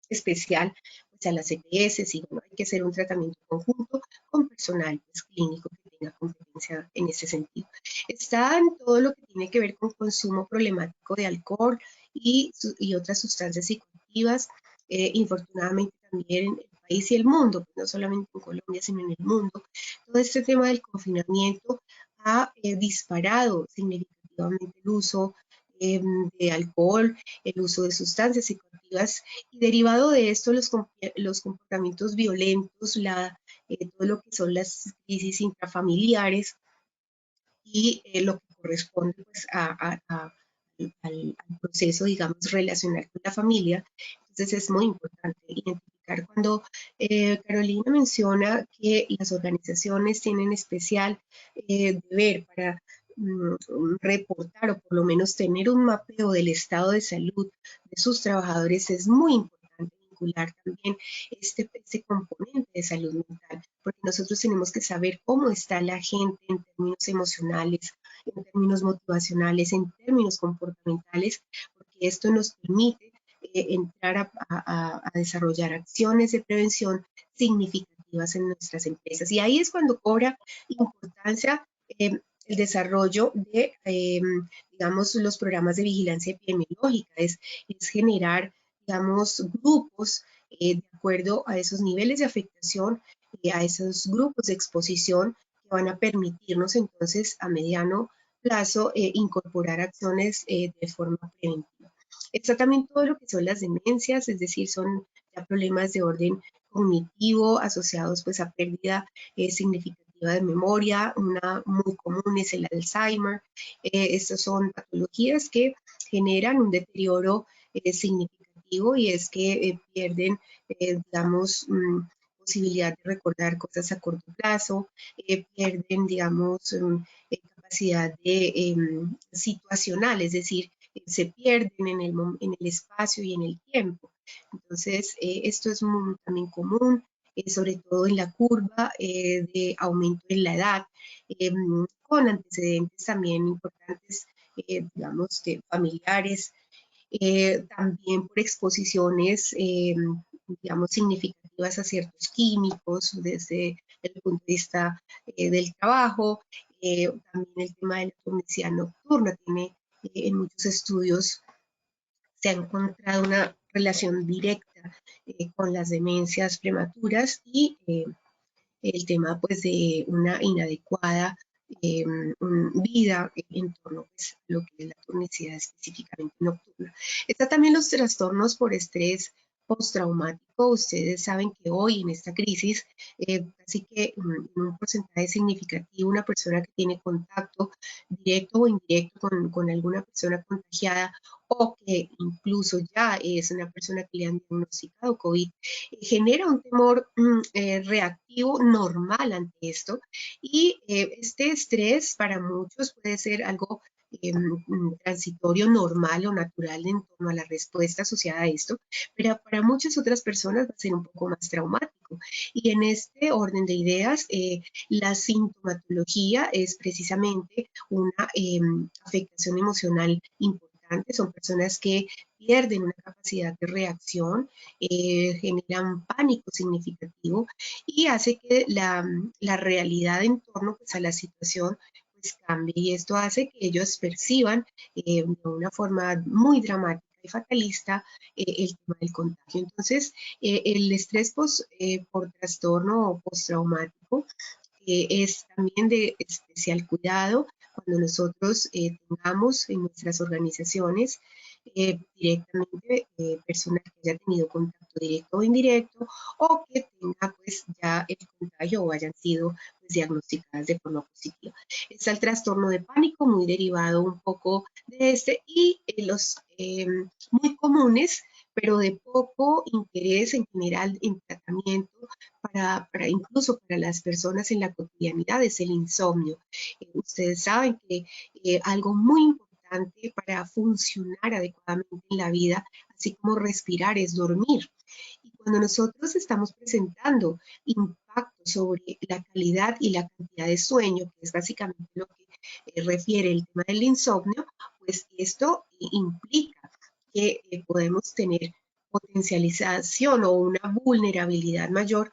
especial pues, a las EPS y bueno, hay que hacer un tratamiento conjunto con personal pues, clínico que tenga competencia en ese sentido. Está en todo lo que tiene que ver con consumo problemático de alcohol y otras sustancias psicoactivas, infortunadamente también en el país y el mundo, no solamente en Colombia, sino en el mundo. Todo este tema del confinamiento ha disparado significativamente el uso de alcohol, el uso de sustancias psicoactivas significativas, y derivado de esto los comportamientos violentos, todo lo que son las crisis intrafamiliares y lo que corresponde pues, al proceso, digamos, relacional con la familia. Entonces es muy importante identificar cuando Carolina menciona que las organizaciones tienen especial deber para reportar o por lo menos tener un mapeo del estado de salud de sus trabajadores. Es muy importante vincular también este componente de salud mental, porque nosotros tenemos que saber cómo está la gente en términos emocionales, en términos motivacionales, en términos comportamentales, porque esto nos permite entrar a desarrollar acciones de prevención significativas en nuestras empresas. Y ahí es cuando cobra importancia el desarrollo de, digamos, los programas de vigilancia epidemiológica, es generar, digamos, grupos de acuerdo a esos niveles de afectación, a esos grupos de exposición que van a permitirnos entonces a mediano plazo incorporar acciones de forma preventiva. Está también todo lo que son las demencias, es decir, son ya problemas de orden cognitivo asociados pues a pérdida significativa de memoria. Una muy común es el Alzheimer. Estas son patologías que generan un deterioro significativo, y es que pierden, digamos, posibilidad de recordar cosas a corto plazo, pierden, digamos, capacidad de situacional, es decir, se pierden en el espacio y en el tiempo. Entonces, esto es también común, sobre todo en la curva de aumento en la edad, con antecedentes también importantes, digamos, de familiares, también por exposiciones, digamos, significativas a ciertos químicos desde el punto de vista del trabajo. También el tema de la toxicidad nocturna tiene en muchos estudios se ha encontrado una relación directa con las demencias prematuras y el tema pues de una inadecuada vida en torno pues, a lo que es la tonicidad específicamente nocturna. Está también los trastornos por estrés postraumático. Ustedes saben que hoy en esta crisis, así que en un porcentaje significativo, una persona que tiene contacto directo o indirecto con alguna persona contagiada, o que incluso ya es una persona que le han diagnosticado COVID, genera un temor reactivo normal ante esto, y este estrés para muchos puede ser algo transitorio, normal o natural en torno a la respuesta asociada a esto, pero para muchas otras personas va a ser un poco más traumático. Y en este orden de ideas, la sintomatología es precisamente una afectación emocional importante. Son personas que pierden una capacidad de reacción, generan pánico significativo, y hace que la realidad en torno pues, a la situación pues, cambie, y esto hace que ellos perciban de una forma muy dramática y fatalista el tema del contagio. Entonces, el estrés por trastorno o postraumático es también de especial cuidado cuando nosotros tengamos en nuestras organizaciones directamente personas que hayan tenido contacto directo o indirecto, o que tengan pues ya el contagio o hayan sido pues, diagnosticadas de forma positiva. Está el trastorno de pánico, muy derivado un poco de este, y los muy comunes, pero de poco interés en general en tratamiento para incluso para las personas en la cotidianidad, es el insomnio. Ustedes saben que algo muy importante para funcionar adecuadamente en la vida, así como respirar, es dormir. Y cuando nosotros estamos presentando impacto sobre la calidad y la cantidad de sueño, que es básicamente lo que refiere el tema del insomnio, pues esto implica que podemos tener potencialización o una vulnerabilidad mayor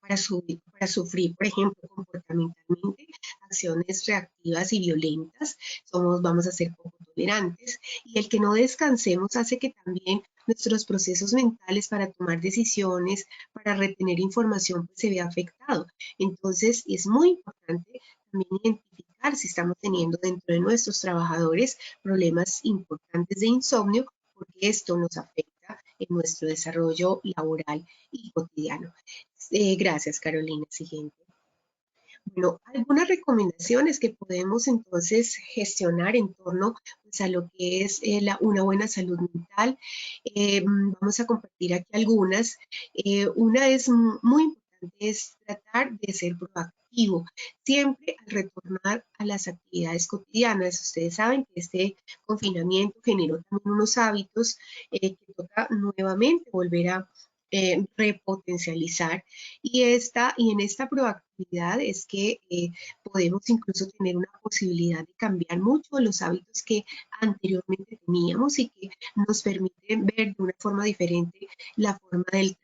para sufrir, por ejemplo, comportamentalmente, acciones reactivas y violentas. Vamos a ser poco tolerantes, y el que no descansemos hace que también nuestros procesos mentales para tomar decisiones, para retener información, pues, se vea afectado. Entonces, es muy importante también identificar si estamos teniendo dentro de nuestros trabajadores problemas importantes de insomnio, porque esto nos afecta en nuestro desarrollo laboral y cotidiano. Gracias, Carolina. Siguiente. Bueno, algunas recomendaciones que podemos entonces gestionar en torno pues, a lo que es una buena salud mental. Vamos a compartir aquí algunas. Una es muy importante, es tratar de ser proactivo, siempre al retornar a las actividades cotidianas. Ustedes saben que este confinamiento generó también unos hábitos que toca nuevamente volver a repotencializar y en esta proactividad es que podemos incluso tener una posibilidad de cambiar mucho los hábitos que anteriormente teníamos y que nos permiten ver de una forma diferente la forma de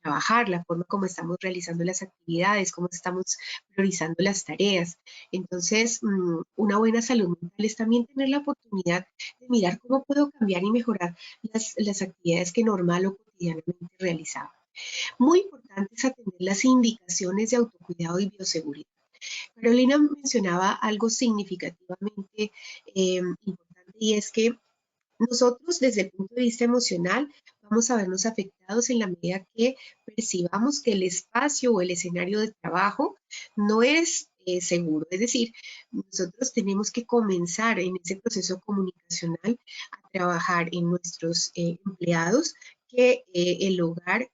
trabajar, la forma como estamos realizando las actividades, cómo estamos priorizando las tareas. Entonces, una buena salud mental es también tener la oportunidad de mirar cómo puedo cambiar y mejorar las actividades que normal o cotidianamente realizaba. Muy importante es atender las indicaciones de autocuidado y bioseguridad. Carolina mencionaba algo significativamente importante y es que nosotros desde el punto de vista emocional vamos a vernos afectados en la medida que percibamos que el espacio o el escenario de trabajo no es seguro. Es decir, nosotros tenemos que comenzar en ese proceso comunicacional a trabajar en nuestros empleados que el hogar,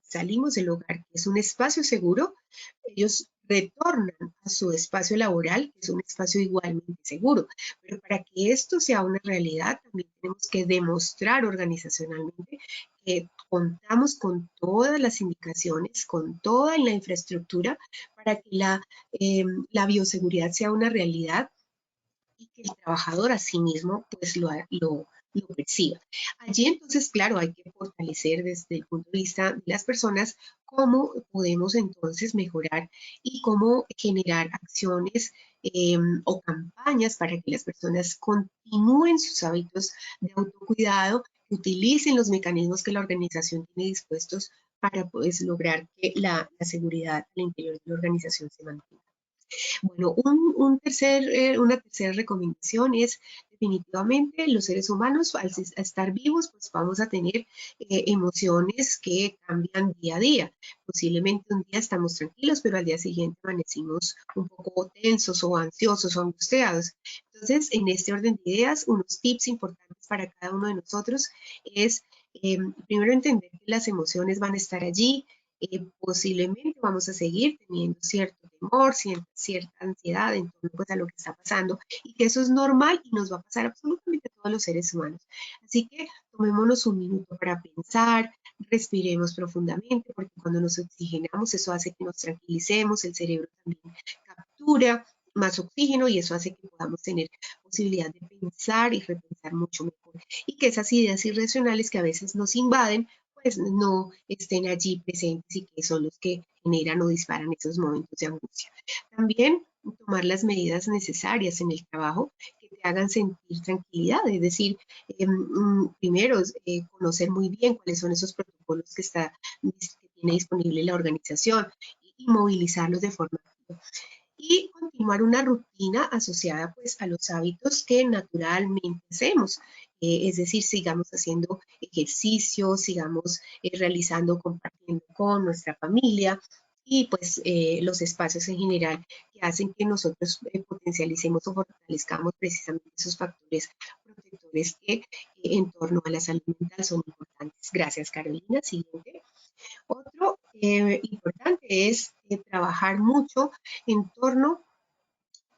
salimos del hogar, que es un espacio seguro, ellos retornan a su espacio laboral, que es un espacio igualmente seguro. Pero para que esto sea una realidad, también tenemos que demostrar organizacionalmente que contamos con todas las indicaciones, con toda la infraestructura para que la bioseguridad sea una realidad y que el trabajador a sí mismo pues lo perciba. Allí entonces, claro, hay que fortalecer desde el punto de vista de las personas cómo podemos entonces mejorar y cómo generar acciones o campañas para que las personas continúen sus hábitos de autocuidado, que utilicen los mecanismos que la organización tiene dispuestos para pues, lograr que la seguridad al interior de la organización se mantenga. Bueno, una tercera recomendación es definitivamente los seres humanos al estar vivos pues vamos a tener emociones que cambian día a día. Posiblemente un día estamos tranquilos, pero al día siguiente amanecimos un poco tensos o ansiosos o angustiados. Entonces, en este orden de ideas, unos tips importantes para cada uno de nosotros es primero entender que las emociones van a estar allí, posiblemente vamos a seguir teniendo cierto temor, cierta ansiedad en torno pues, a lo que está pasando y que eso es normal y nos va a pasar absolutamente a todos los seres humanos. Así que tomémonos un minuto para pensar, respiremos profundamente porque cuando nos oxigenamos eso hace que nos tranquilicemos, el cerebro también captura más oxígeno y eso hace que podamos tener posibilidad de pensar y repensar mucho mejor y que esas ideas irracionales que a veces nos invaden pues no estén allí presentes y que son los que generan o disparan esos momentos de angustia. También tomar las medidas necesarias en el trabajo que te hagan sentir tranquilidad, es decir, primero conocer muy bien cuáles son esos protocolos que tiene disponible la organización y movilizarlos de forma activa. Y continuar una rutina asociada pues a los hábitos que naturalmente hacemos. Es decir, sigamos haciendo ejercicio, sigamos realizando, compartiendo con nuestra familia y pues los espacios en general que hacen que nosotros potencialicemos o fortalezcamos precisamente esos factores protectores que en torno a la salud mental son importantes. Gracias, Carolina. Siguiente. Otro importante es trabajar mucho en torno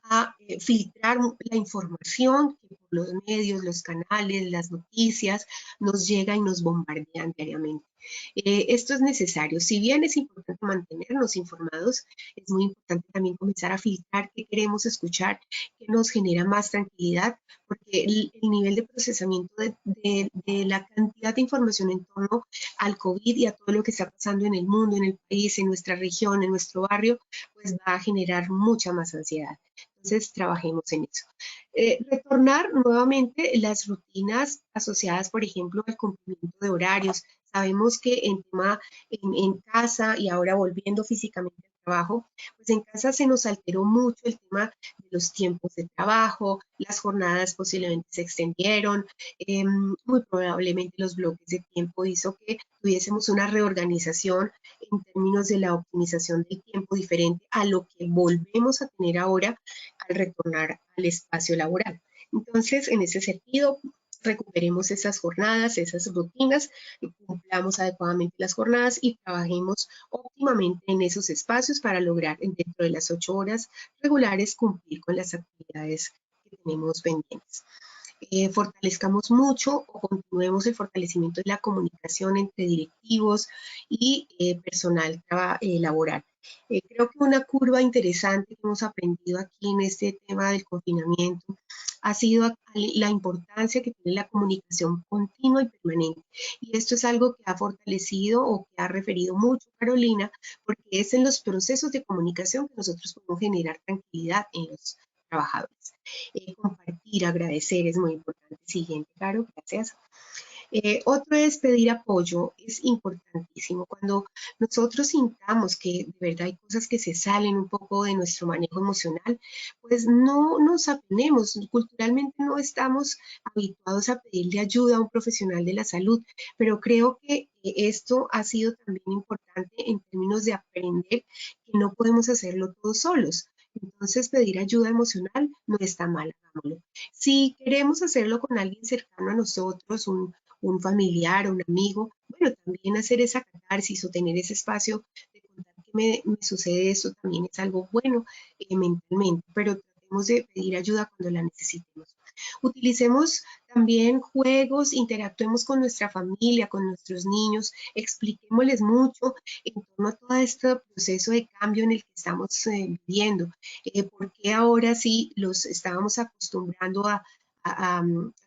a filtrar la información que por los medios, los canales, las noticias nos llega y nos bombardean diariamente. Esto es necesario. Si bien es importante mantenernos informados, es muy importante también comenzar a filtrar qué queremos escuchar, qué nos genera más tranquilidad, porque el nivel de procesamiento de la cantidad de información en torno al COVID y a todo lo que está pasando en el mundo, en el país, en nuestra región, en nuestro barrio, pues va a generar mucha más ansiedad. Entonces, trabajemos en eso. Retornar nuevamente las rutinas asociadas, por ejemplo, al cumplimiento de horarios. Sabemos que en casa y ahora volviendo físicamente al trabajo, pues en casa se nos alteró mucho el tema de los tiempos de trabajo, las jornadas posiblemente se extendieron, muy probablemente los bloques de tiempo hizo que tuviésemos una reorganización en términos de la optimización del tiempo diferente a lo que volvemos a tener ahora al retornar al espacio laboral. Entonces, en ese sentido, recuperemos esas jornadas, esas rutinas, cumplamos adecuadamente las jornadas y trabajemos óptimamente en esos espacios para lograr dentro de las 8 horas regulares cumplir con las actividades que tenemos pendientes. Fortalezcamos mucho o continuemos el fortalecimiento de la comunicación entre directivos y personal laboral. Creo que una curva interesante que hemos aprendido aquí en este tema del confinamiento ha sido la importancia que tiene la comunicación continua y permanente. Y esto es algo que ha fortalecido o que ha referido mucho Carolina, porque es en los procesos de comunicación que nosotros podemos generar tranquilidad en los trabajadores. Compartir, agradecer es muy importante. Siguiente, Caro, gracias. Otro es pedir apoyo, es importantísimo. Cuando nosotros sintamos que de verdad hay cosas que se salen un poco de nuestro manejo emocional, pues no nos apenemos. Culturalmente no estamos habituados a pedirle ayuda a un profesional de la salud, pero creo que esto ha sido también importante en términos de aprender que no podemos hacerlo todos solos. Entonces, pedir ayuda emocional no está mal, hagámoslo. Si queremos hacerlo con alguien cercano a nosotros, un familiar, un amigo, bueno, también hacer esa catarsis o tener ese espacio de contar que me sucede esto también es algo bueno mentalmente, pero tratemos de pedir ayuda cuando la necesitemos. Utilicemos también juegos, interactuemos con nuestra familia, con nuestros niños, expliquémosles mucho en torno a todo este proceso de cambio en el que estamos viviendo, porque ahora sí los estábamos acostumbrando a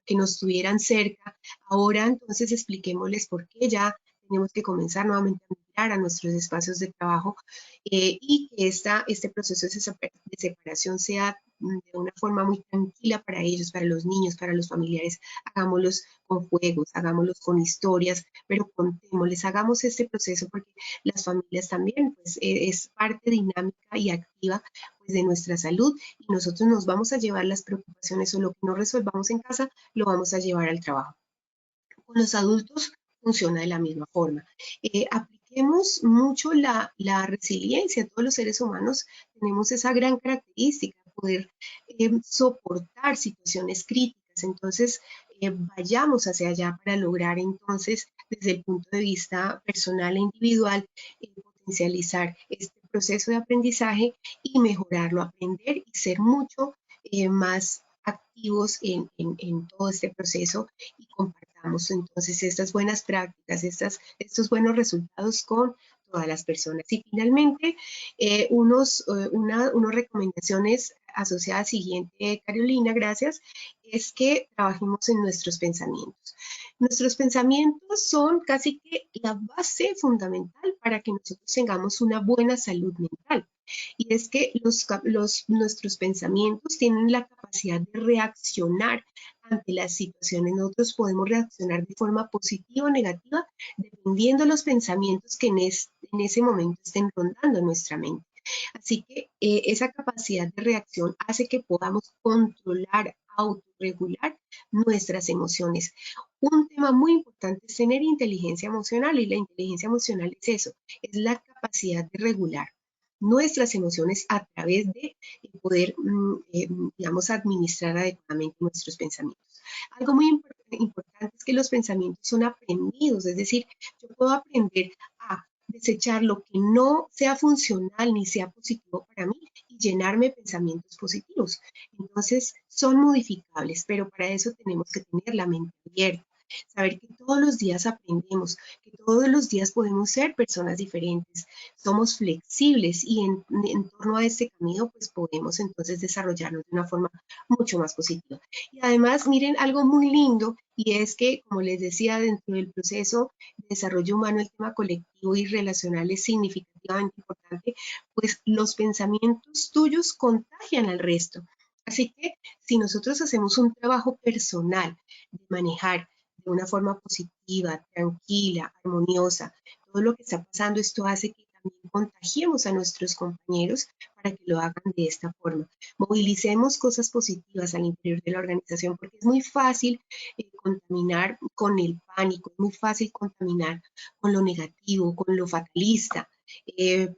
que nos tuvieran cerca. Ahora entonces expliquémosles por qué ya tenemos que comenzar nuevamente a migrar a nuestros espacios de trabajo y que este proceso de separación sea de una forma muy tranquila para ellos, para los niños, para los familiares. Hagámoslos con juegos, hagámoslos con historias, pero contémosles, hagamos este proceso porque las familias también, pues es parte dinámica y activa pues, de nuestra salud y nosotros nos vamos a llevar las preocupaciones o lo que no resolvamos en casa, lo vamos a llevar al trabajo. Con los adultos funciona de la misma forma. Apliquemos mucho la resiliencia. Todos los seres humanos tenemos esa gran característica, poder soportar situaciones críticas. Entonces, vayamos hacia allá para lograr entonces, desde el punto de vista personal e individual, potencializar este proceso de aprendizaje y mejorarlo, aprender y ser mucho más activos en todo este proceso y compartamos entonces estas buenas prácticas, estos buenos resultados con todas las personas. Y finalmente, unas recomendaciones asociadas siguiente, Carolina, gracias, es que trabajemos en nuestros pensamientos. Nuestros pensamientos son casi que la base fundamental para que nosotros tengamos una buena salud mental. Y es que nuestros pensamientos tienen la capacidad de reaccionar ante las situaciones. Nosotros podemos reaccionar de forma positiva o negativa dependiendo de los pensamientos que en ese momento estén rondando nuestra mente. Así que esa capacidad de reacción hace que podamos controlar, autorregular nuestras emociones. Un tema muy importante es tener inteligencia emocional y la inteligencia emocional es eso, es la capacidad de regular nuestras emociones a través de poder, digamos, administrar adecuadamente nuestros pensamientos. Algo muy importante es que los pensamientos son aprendidos, es decir, yo puedo aprender a desechar lo que no sea funcional ni sea positivo para mí y llenarme de pensamientos positivos. Entonces, son modificables, pero para eso tenemos que tener la mente abierta. Saber que todos los días aprendemos, que todos los días podemos ser personas diferentes, somos flexibles y en torno a este camino pues podemos entonces desarrollarnos de una forma mucho más positiva. Y además miren algo muy lindo y es que como les decía dentro del proceso de desarrollo humano el tema colectivo y relacional es significativamente importante, pues los pensamientos tuyos contagian al resto. Así que si nosotros hacemos un trabajo personal de manejar de una forma positiva, tranquila, armoniosa. Todo lo que está pasando, esto hace que también contagiemos a nuestros compañeros para que lo hagan de esta forma. Movilicemos cosas positivas al interior de la organización, porque es muy fácil contaminar con el pánico, es muy fácil contaminar con lo negativo, con lo fatalista,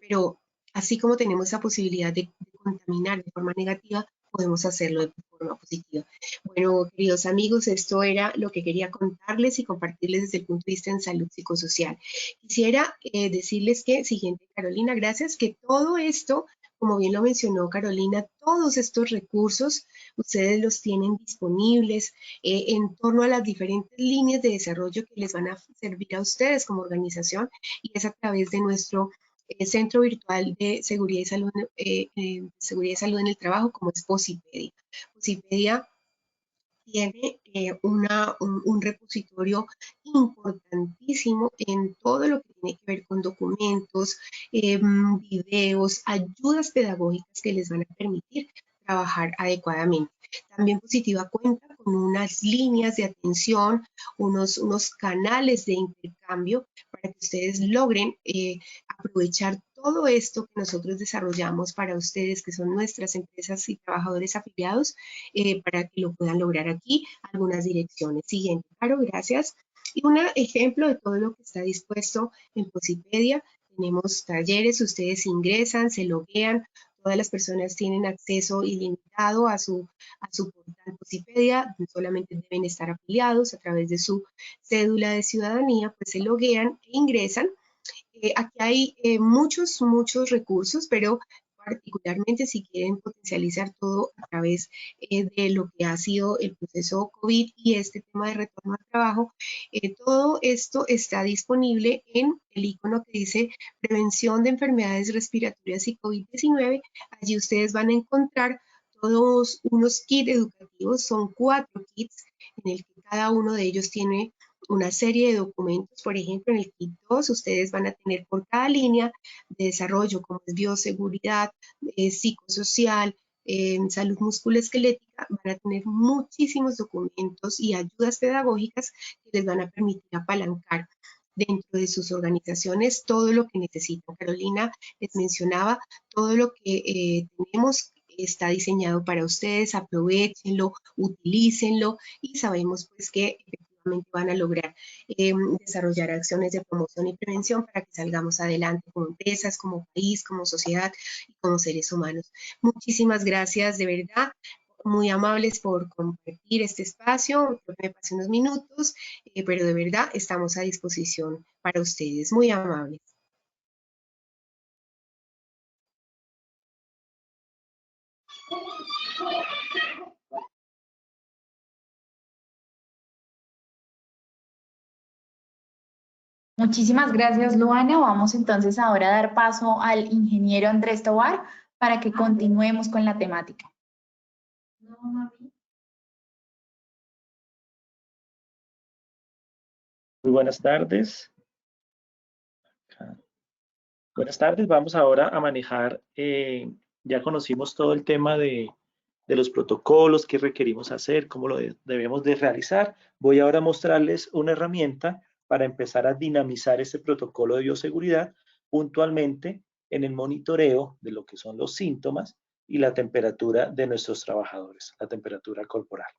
pero así como tenemos esa posibilidad de contaminar de forma negativa, podemos hacerlo de forma positiva. Bueno, queridos amigos, esto era lo que quería contarles y compartirles desde el punto de vista en salud psicosocial. Quisiera decirles que, siguiente Carolina, gracias, que todo esto, como bien lo mencionó Carolina, todos estos recursos ustedes los tienen disponibles en torno a las diferentes líneas de desarrollo que les van a servir a ustedes como organización, y es a través de nuestro Centro Virtual de Seguridad y Salud en el Trabajo, como es Posipedia. Posipedia tiene un repositorio importantísimo en todo lo que tiene que ver con documentos, videos, ayudas pedagógicas que les van a permitir trabajar adecuadamente. También Positiva cuenta con unas líneas de atención, unos canales de intercambio para que ustedes logren aprovechar todo esto que nosotros desarrollamos para ustedes, que son nuestras empresas y trabajadores afiliados, para que lo puedan lograr aquí. Algunas direcciones. Siguiente, Caro, gracias. Y un ejemplo de todo lo que está dispuesto en Posipedia. Tenemos talleres, ustedes ingresan, se loguean, todas las personas tienen acceso ilimitado a su portal Posipedia, solamente deben estar afiliados a través de su cédula de ciudadanía, pues se loguean e ingresan. Aquí hay muchos recursos, pero particularmente si quieren potencializar todo a través de lo que ha sido el proceso COVID y este tema de retorno al trabajo, todo esto está disponible en el icono que dice Prevención de Enfermedades Respiratorias y COVID-19. Allí ustedes van a encontrar todos unos kits educativos, son 4 kits en el que cada uno de ellos tiene una serie de documentos. Por ejemplo, en el kit 2 ustedes van a tener por cada línea de desarrollo, como es bioseguridad, psicosocial, salud musculoesquelética, van a tener muchísimos documentos y ayudas pedagógicas que les van a permitir apalancar dentro de sus organizaciones todo lo que necesitan. Carolina les mencionaba, todo lo que tenemos está diseñado para ustedes, aprovechenlo, utilícenlo, y sabemos pues que van a lograr desarrollar acciones de promoción y prevención para que salgamos adelante como empresas, como país, como sociedad y como seres humanos. Muchísimas gracias, de verdad. Muy amables por compartir este espacio. Creo que me pasé unos minutos, pero de verdad estamos a disposición para ustedes. Muy amables. Muchísimas gracias, Luana. Vamos entonces ahora a dar paso al ingeniero Andrés Tovar para que continuemos con la temática. Muy buenas tardes. Buenas tardes, vamos ahora a manejar, ya conocimos todo el tema de los protocolos, qué requerimos hacer, cómo lo debemos de realizar. Voy ahora a mostrarles una herramienta para empezar a dinamizar este protocolo de bioseguridad puntualmente en el monitoreo de lo que son los síntomas y la temperatura de nuestros trabajadores, la temperatura corporal.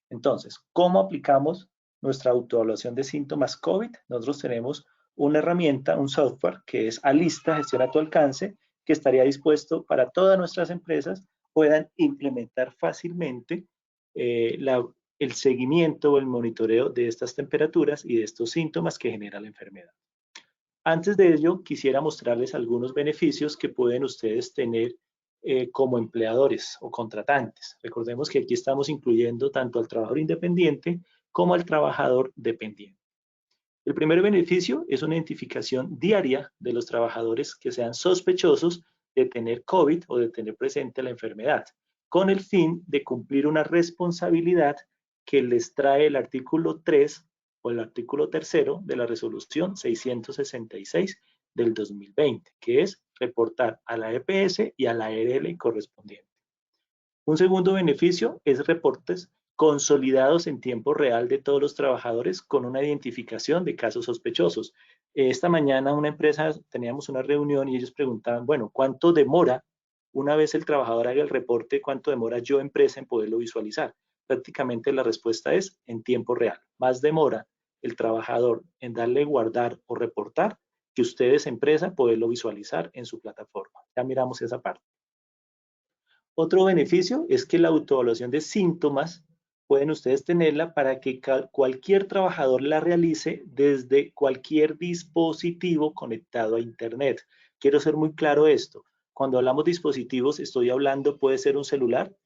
Entonces, ¿cómo aplicamos nuestra autoevaluación de síntomas COVID? Nosotros tenemos una herramienta, un software que es Alista, gestión a tu alcance, que estaría dispuesto para todas nuestras empresas puedan implementar fácilmente el seguimiento o el monitoreo de estas temperaturas y de estos síntomas que genera la enfermedad. Antes de ello, quisiera mostrarles algunos beneficios que pueden ustedes tener como empleadores o contratantes. Recordemos que aquí estamos incluyendo tanto al trabajador independiente como al trabajador dependiente. El primer beneficio es una identificación diaria de los trabajadores que sean sospechosos de tener COVID o de tener presente la enfermedad, con el fin de cumplir una responsabilidad que les trae el artículo 3 o el artículo 3 de la resolución 666 del 2020, que es reportar a la EPS y a la ARL correspondiente. Un segundo beneficio es reportes consolidados en tiempo real de todos los trabajadores con una identificación de casos sospechosos. Esta mañana una empresa, teníamos una reunión y ellos preguntaban, bueno, ¿cuánto demora una vez el trabajador haga el reporte, cuánto demora yo, empresa, en poderlo visualizar? Prácticamente la respuesta es en tiempo real. Más demora el trabajador en darle guardar o reportar que ustedes, empresa, poderlo visualizar en su plataforma. Ya miramos esa parte. Otro beneficio es que la autoevaluación de síntomas pueden ustedes tenerla para que cualquier trabajador la realice desde cualquier dispositivo conectado a Internet. Quiero ser muy claro esto. Cuando hablamos de dispositivos, estoy hablando, puede ser un celular,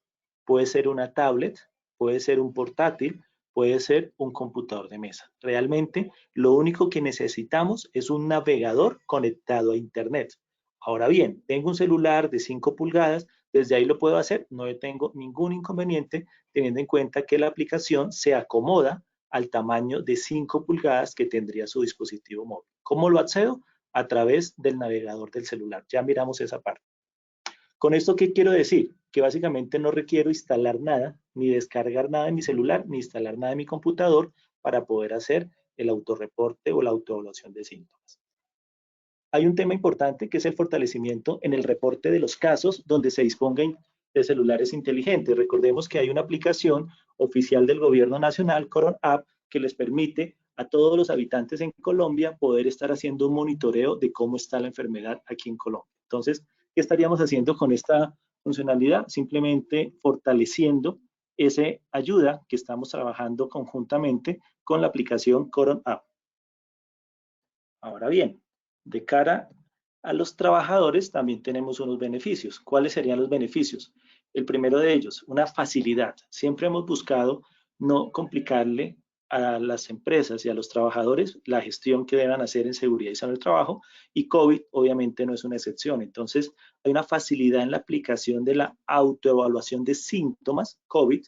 puede ser una tablet, puede ser un portátil, puede ser un computador de mesa. Realmente, lo único que necesitamos es un navegador conectado a Internet. Ahora bien, tengo un celular de 5 pulgadas, desde ahí lo puedo hacer, no tengo ningún inconveniente, teniendo en cuenta que la aplicación se acomoda al tamaño de 5 pulgadas que tendría su dispositivo móvil. ¿Cómo lo accedo? A través del navegador del celular. Ya miramos esa parte. ¿Con esto qué quiero decir? Que básicamente no requiero instalar nada, ni descargar nada en mi celular, ni instalar nada en mi computador para poder hacer el autorreporte o la autoevaluación de síntomas. Hay un tema importante que es el fortalecimiento en el reporte de los casos donde se dispongan de celulares inteligentes. Recordemos que hay una aplicación oficial del gobierno nacional, Coron App, que les permite a todos los habitantes en Colombia poder estar haciendo un monitoreo de cómo está la enfermedad aquí en Colombia. Entonces, ¿qué estaríamos haciendo con esta funcionalidad? Simplemente fortaleciendo esa ayuda que estamos trabajando conjuntamente con la aplicación Coron App. Ahora bien, de cara a los trabajadores también tenemos unos beneficios. ¿Cuáles serían los beneficios? El primero de ellos, una facilidad. Siempre hemos buscado no complicarle a las empresas y a los trabajadores la gestión que deban hacer en seguridad y salud del trabajo, y COVID obviamente no es una excepción. Entonces, hay una facilidad en la aplicación de la autoevaluación de síntomas COVID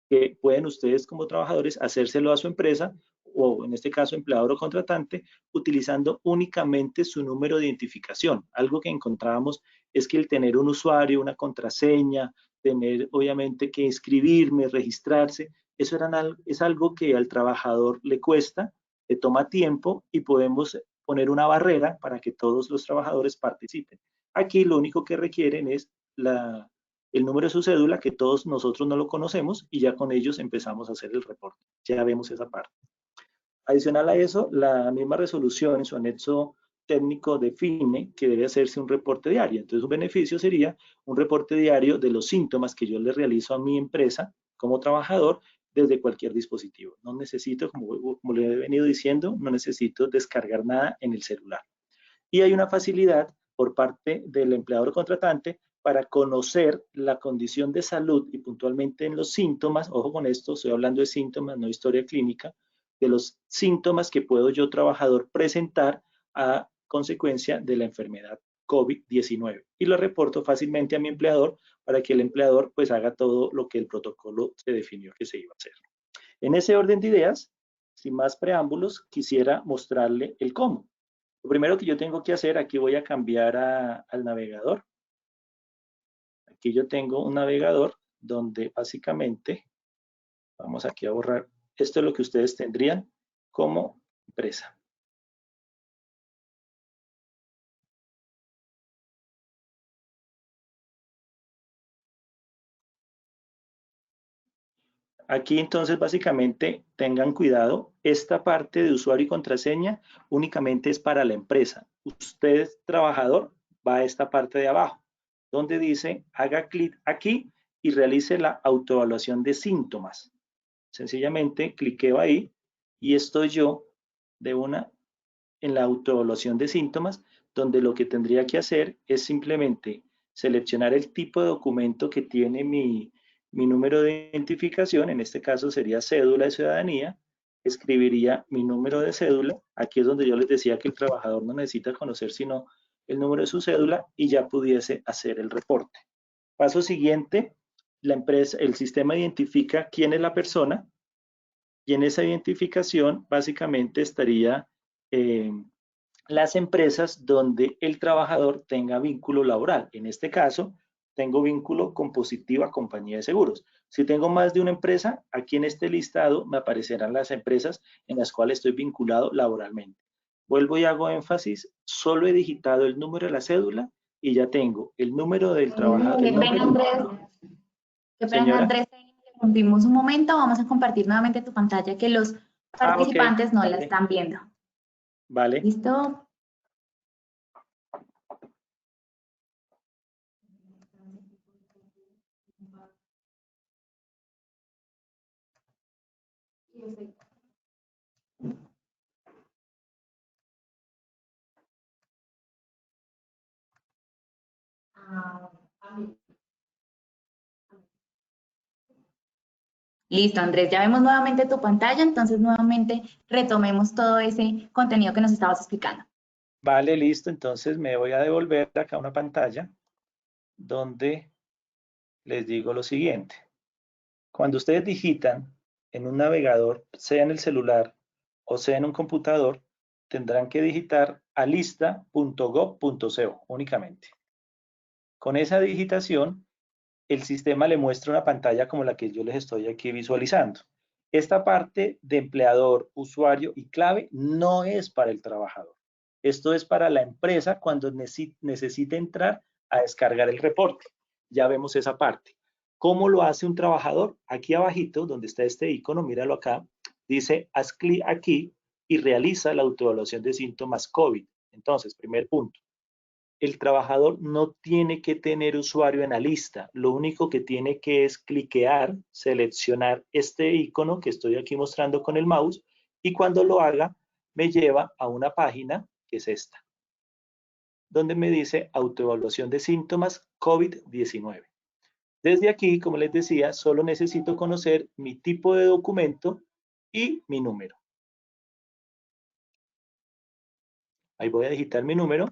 que pueden ustedes como trabajadores hacérselo a su empresa o en este caso empleador o contratante utilizando únicamente su número de identificación. Algo que encontrábamos es que el tener un usuario, una contraseña, tener obviamente que inscribirme, registrarse, eso es algo que al trabajador le cuesta, le toma tiempo y podemos poner una barrera para que todos los trabajadores participen. Aquí lo único que requieren es el número de su cédula, que todos nosotros no lo conocemos, y ya con ellos empezamos a hacer el reporte. Ya vemos esa parte. Adicional a eso, la misma resolución en su anexo técnico define que debe hacerse un reporte diario. Entonces, un beneficio sería un reporte diario de los síntomas que yo le realizo a mi empresa como trabajador desde cualquier dispositivo. No necesito, como le he venido diciendo, no necesito descargar nada en el celular. Y hay una facilidad por parte del empleador o contratante para conocer la condición de salud y puntualmente en los síntomas, ojo con esto, estoy hablando de síntomas, no historia clínica, de los síntomas que puedo yo, trabajador, presentar a consecuencia de la enfermedad COVID-19. Y lo reporto fácilmente a mi empleador para que el empleador pues haga todo lo que el protocolo se definió que se iba a hacer. En ese orden de ideas, sin más preámbulos, quisiera mostrarle el cómo. Lo primero que yo tengo que hacer, aquí voy a cambiar al navegador. Aquí yo tengo un navegador donde básicamente, vamos aquí a borrar, esto es lo que ustedes tendrían como empresa. Aquí entonces básicamente tengan cuidado, esta parte de usuario y contraseña únicamente es para la empresa. Usted, trabajador, va a esta parte de abajo, donde dice haga clic aquí y realice la autoevaluación de síntomas. Sencillamente cliqueo ahí y estoy yo de una en la autoevaluación de síntomas, donde lo que tendría que hacer es simplemente seleccionar el tipo de documento que tiene mi número de identificación, en este caso sería cédula de ciudadanía, escribiría mi número de cédula, aquí es donde yo les decía que el trabajador no necesita conocer sino el número de su cédula y ya pudiese hacer el reporte. Paso siguiente, la empresa, el sistema identifica quién es la persona y en esa identificación básicamente estaría las empresas donde el trabajador tenga vínculo laboral. En este caso, tengo vínculo con Positiva Compañía de Seguros. Si tengo más de una empresa, aquí en este listado me aparecerán las empresas en las cuales estoy vinculado laboralmente. Vuelvo y hago énfasis, solo he digitado el número de la cédula y ya tengo el número del trabajador. Qué pena, Andrés. Qué pena, Señora. Andrés. Interrumpimos un momento. Vamos a compartir nuevamente tu pantalla que los participantes no la están viendo. Vale. ¿Listo? Listo, Andrés, ya vemos nuevamente tu pantalla, entonces nuevamente retomemos todo ese contenido que nos estabas explicando. Vale, listo, entonces me voy a devolver acá una pantalla donde les digo lo siguiente. Cuando ustedes digitan en un navegador, sea en el celular o sea en un computador, tendrán que digitar alista.gov.co únicamente. Con esa digitación, el sistema le muestra una pantalla como la que yo les estoy aquí visualizando. Esta parte de empleador, usuario y clave no es para el trabajador. Esto es para la empresa cuando necesite entrar a descargar el reporte. Ya vemos esa parte. ¿Cómo lo hace un trabajador? Aquí abajito, donde está este icono, míralo acá, dice haz clic aquí y realiza la autoevaluación de síntomas COVID. Entonces, primer punto. El trabajador no tiene que tener usuario en la lista, lo único que tiene que es cliquear, seleccionar este icono que estoy aquí mostrando con el mouse y cuando lo haga me lleva a una página que es esta, donde me dice autoevaluación de síntomas COVID-19. Desde aquí, como les decía, solo necesito conocer mi tipo de documento y mi número. Ahí voy a digitar mi número.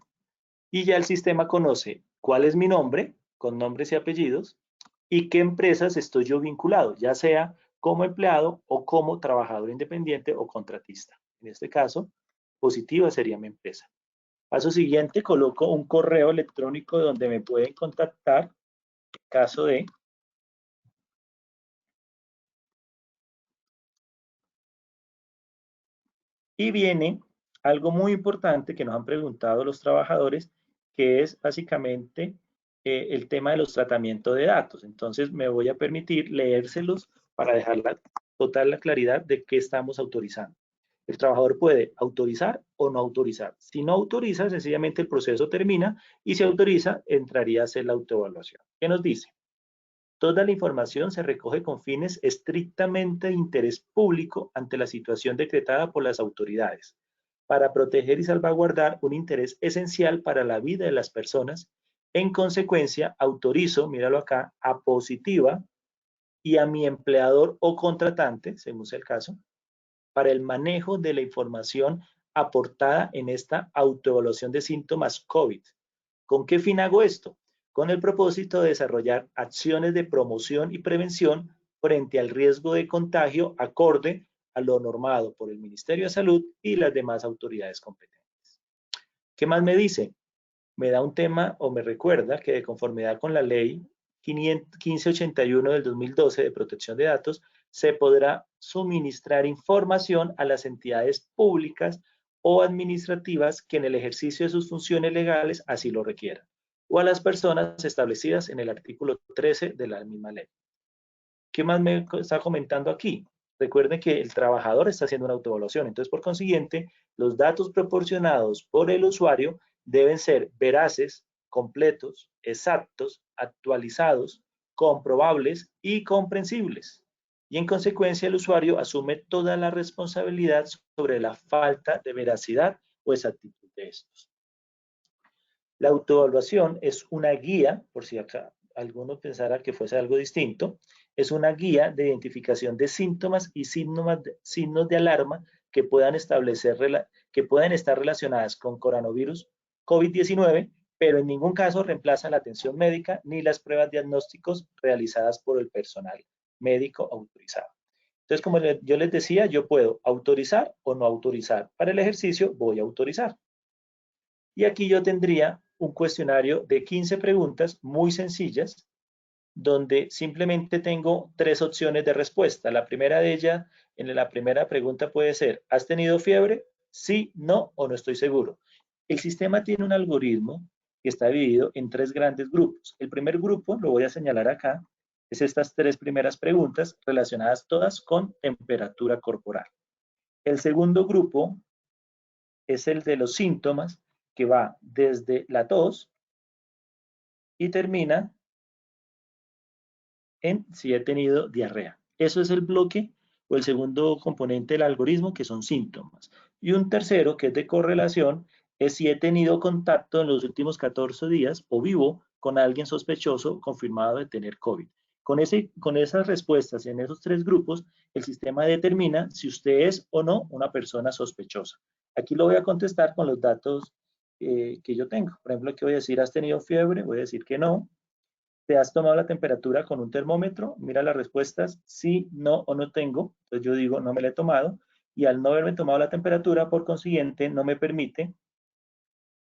Y ya el sistema conoce cuál es mi nombre, con nombres y apellidos, y qué empresas estoy yo vinculado, ya sea como empleado o como trabajador independiente o contratista. En este caso, Positiva sería mi empresa. Paso siguiente, coloco un correo electrónico donde me pueden contactar en caso de... Y viene algo muy importante que nos han preguntado los trabajadores, que es básicamente el tema de los tratamientos de datos. Entonces me voy a permitir leérselos para dejar total la claridad de qué estamos autorizando. El trabajador puede autorizar o no autorizar. Si no autoriza, sencillamente el proceso termina y si autoriza, entraría a hacer la autoevaluación. ¿Qué nos dice? Toda la información se recoge con fines estrictamente de interés público ante la situación decretada por las autoridades, para proteger y salvaguardar un interés esencial para la vida de las personas. En consecuencia, autorizo, míralo acá, a Positiva y a mi empleador o contratante, según sea el caso, para el manejo de la información aportada en esta autoevaluación de síntomas COVID. ¿Con qué fin hago esto? Con el propósito de desarrollar acciones de promoción y prevención frente al riesgo de contagio acorde a lo normado por el Ministerio de Salud y las demás autoridades competentes. ¿Qué más me dice? Me da un tema o me recuerda que de conformidad con la ley 1581 del 2012 de protección de datos, se podrá suministrar información a las entidades públicas o administrativas que en el ejercicio de sus funciones legales así lo requieran, o a las personas establecidas en el artículo 13 de la misma ley. ¿Qué más me está comentando aquí? Recuerden que el trabajador está haciendo una autoevaluación, entonces por consiguiente, los datos proporcionados por el usuario deben ser veraces, completos, exactos, actualizados, comprobables y comprensibles. Y en consecuencia el usuario asume toda la responsabilidad sobre la falta de veracidad o exactitud de estos. La autoevaluación es una guía, por si acá alguno pensara que fuese algo distinto, es una guía de identificación de síntomas y signos de alarma que puedan estar relacionadas con coronavirus COVID-19, pero en ningún caso reemplaza la atención médica ni las pruebas diagnósticos realizadas por el personal médico autorizado. Entonces, como yo les decía, yo puedo autorizar o no autorizar. Para el ejercicio voy a autorizar. Y aquí yo tendría un cuestionario de 15 preguntas muy sencillas, donde simplemente tengo 3 opciones de respuesta. La primera de ellas, en la primera pregunta puede ser, ¿has tenido fiebre? Sí, no o no estoy seguro. El sistema tiene un algoritmo que está dividido en 3 grandes grupos. El primer grupo, lo voy a señalar acá, es estas 3 primeras preguntas relacionadas todas con temperatura corporal. El segundo grupo es el de los síntomas, que va desde la tos y termina en si he tenido diarrea. Eso es el bloque o el segundo componente del algoritmo, que son síntomas. Y un tercero, que es de correlación, es si he tenido contacto en los últimos 14 días o vivo con alguien sospechoso confirmado de tener COVID. Con esas respuestas en esos 3 grupos, el sistema determina si usted es o no una persona sospechosa. Aquí lo voy a contestar con los datos que yo tengo. Por ejemplo, aquí voy a decir, ¿has tenido fiebre? Voy a decir que no. ¿Te has tomado la temperatura con un termómetro? Mira las respuestas, sí, no o no tengo. Entonces yo digo, no me la he tomado. Y al no haberme tomado la temperatura, por consiguiente, no me permite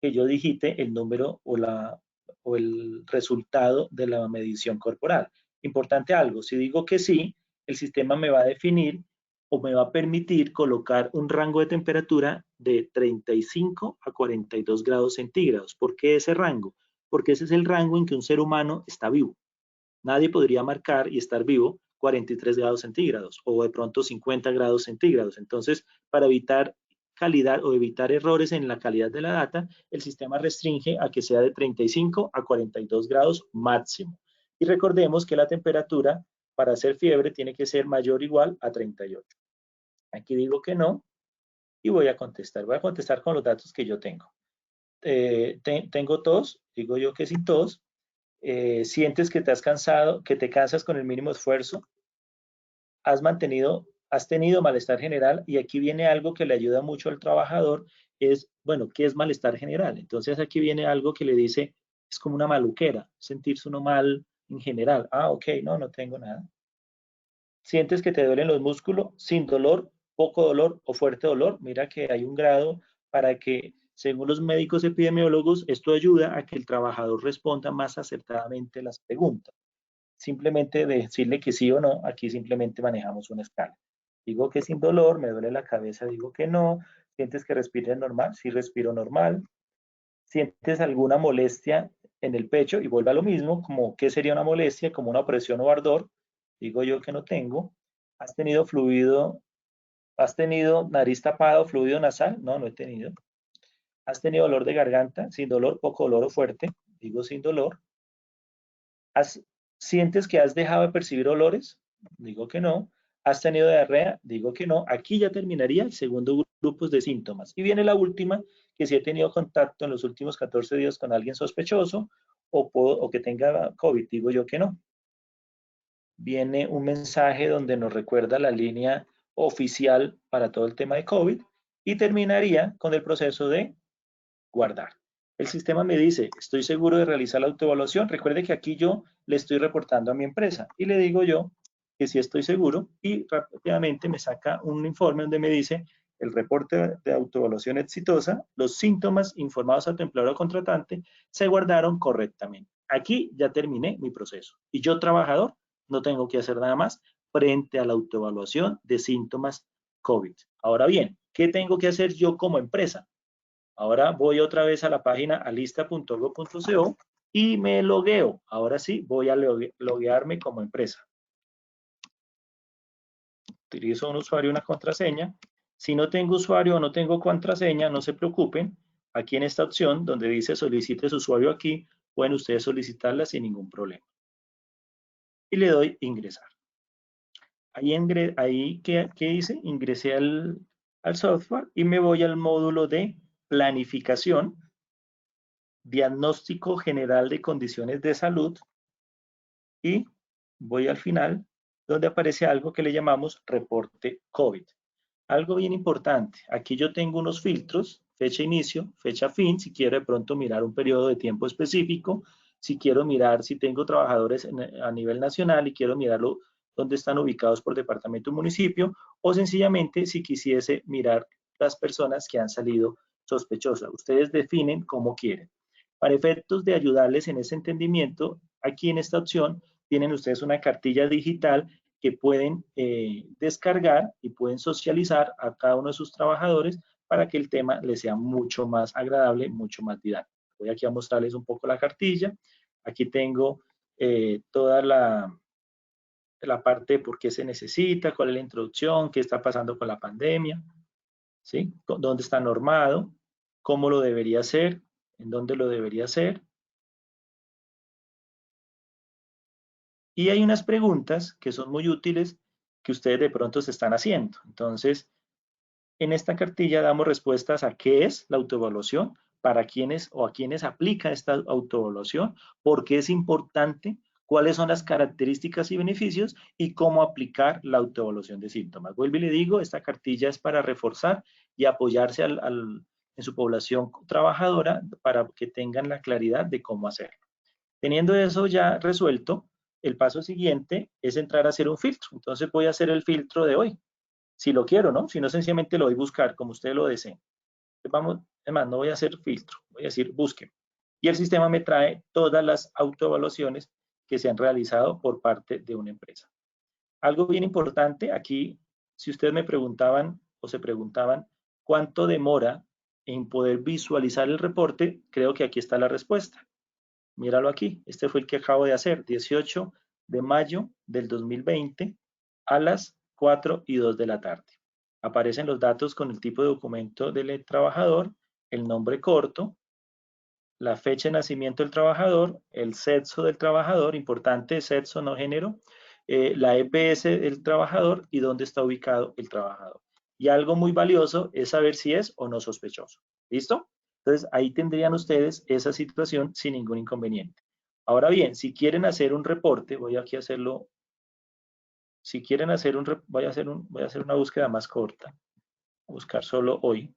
que yo digite el número o el resultado de la medición corporal. Importante algo, si digo que sí, el sistema me va a definir o me va a permitir colocar un rango de temperatura de 35 a 42 grados centígrados. ¿Por qué ese rango? Porque ese es el rango en que un ser humano está vivo. Nadie podría marcar y estar vivo 43 grados centígrados o de pronto 50 grados centígrados. Entonces, para evitar calidad o evitar errores en la calidad de la data, el sistema restringe a que sea de 35 a 42 grados máximo. Y recordemos que la temperatura para hacer fiebre tiene que ser mayor o igual a 38. Aquí digo que no y voy a contestar. Voy a contestar con los datos que yo tengo. Tengo tos, digo yo que sin tos. Sientes que te has cansado, que te cansas con el mínimo esfuerzo, has tenido malestar general, y aquí viene algo que le ayuda mucho al trabajador, es, bueno, ¿qué es malestar general? Entonces aquí viene algo que le dice, es como una maluquera, sentirse uno mal en general. Ah, ok, no tengo nada. Sientes que te duelen los músculos, sin dolor, poco dolor o fuerte dolor. Mira que hay un grado para que, según los médicos epidemiólogos, esto ayuda a que el trabajador responda más acertadamente las preguntas. Simplemente decirle que sí o no, aquí simplemente manejamos una escala. Digo que sin dolor, me duele la cabeza, digo que no. ¿Sientes que respires normal? Sí, respiro normal. ¿Sientes alguna molestia en el pecho? Y vuelve a lo mismo, como ¿qué sería una molestia? Como una opresión o ardor. Digo yo que no tengo. ¿Has tenido fluido? ¿Has tenido nariz tapada o fluido nasal? No he tenido. ¿Has tenido dolor de garganta? Sin dolor, poco dolor o fuerte. Digo sin dolor. ¿Sientes que has dejado de percibir olores? Digo que no. ¿Has tenido diarrea? Digo que no. Aquí ya terminaría el segundo grupo de síntomas. Y viene la última, que si he tenido contacto en los últimos 14 días con alguien sospechoso o que tenga COVID. Digo yo que no. Viene un mensaje donde nos recuerda la línea oficial para todo el tema de COVID y terminaría con el proceso de guardar. El sistema me dice, estoy seguro de realizar la autoevaluación. Recuerde que aquí yo le estoy reportando a mi empresa y le digo yo que sí estoy seguro, y rápidamente me saca un informe donde me dice el reporte de autoevaluación exitosa, los síntomas informados al empleador o contratante se guardaron correctamente. Aquí ya terminé mi proceso y yo, trabajador, no tengo que hacer nada más frente a la autoevaluación de síntomas COVID. Ahora bien, ¿qué tengo que hacer yo como empresa? Ahora voy otra vez a la página alista.go.co y me logueo. Ahora sí, voy a loguearme como empresa. Utilizo un usuario y una contraseña. Si no tengo usuario o no tengo contraseña, no se preocupen. Aquí en esta opción donde dice solicite su usuario aquí, pueden ustedes solicitarla sin ningún problema. Y le doy ingresar. Ahí ¿qué hice? Ingresé al software y me voy al módulo de planificación, diagnóstico general de condiciones de salud, y voy al final donde aparece algo que le llamamos reporte COVID. Algo bien importante, aquí yo tengo unos filtros, fecha inicio, fecha fin, si quiero de pronto mirar un periodo de tiempo específico, si quiero mirar si tengo trabajadores a nivel nacional y quiero mirarlo dónde están ubicados por departamento o municipio, o sencillamente si quisiese mirar las personas que han salido sospechosas. Ustedes definen cómo quieren. Para efectos de ayudarles en ese entendimiento, aquí en esta opción tienen ustedes una cartilla digital que pueden descargar y pueden socializar a cada uno de sus trabajadores para que el tema les sea mucho más agradable, mucho más didáctico. Voy aquí a mostrarles un poco la cartilla. Aquí tengo toda la parte de por qué se necesita, cuál es la introducción, qué está pasando con la pandemia, ¿sí? Dónde está normado, cómo lo debería hacer, en dónde lo debería hacer. Y hay unas preguntas que son muy útiles que ustedes de pronto se están haciendo. Entonces, en esta cartilla damos respuestas a qué es la autoevaluación, para quiénes o a quiénes aplica esta autoevaluación, por qué es importante, cuáles son las características y beneficios y cómo aplicar la autoevaluación de síntomas. Vuelvo y le digo, esta cartilla es para reforzar y apoyarse en su población trabajadora para que tengan la claridad de cómo hacerlo. Teniendo eso ya resuelto, el paso siguiente es entrar a hacer un filtro. Entonces voy a hacer el filtro de hoy, si lo quiero, ¿no? Si no, sencillamente lo voy a buscar como ustedes lo deseen. Vamos, además, no voy a hacer filtro, voy a decir busquen. Y el sistema me trae todas las autoevaluaciones que se han realizado por parte de una empresa. Algo bien importante aquí, si ustedes me preguntaban o se preguntaban cuánto demora en poder visualizar el reporte, creo que aquí está la respuesta. Míralo aquí, este fue el que acabo de hacer, 18 de mayo del 2020 a las 4:02 de la tarde. Aparecen los datos con el tipo de documento del trabajador, el nombre corto, la fecha de nacimiento del trabajador, el sexo del trabajador, importante, sexo, no género, la EPS del trabajador y dónde está ubicado el trabajador. Y algo muy valioso es saber si es o no sospechoso. ¿Listo? Entonces, ahí tendrían ustedes esa situación sin ningún inconveniente. Ahora bien, si quieren hacer un reporte, voy aquí a hacerlo. Si quieren hacer voy a hacer una búsqueda más corta. Buscar solo hoy.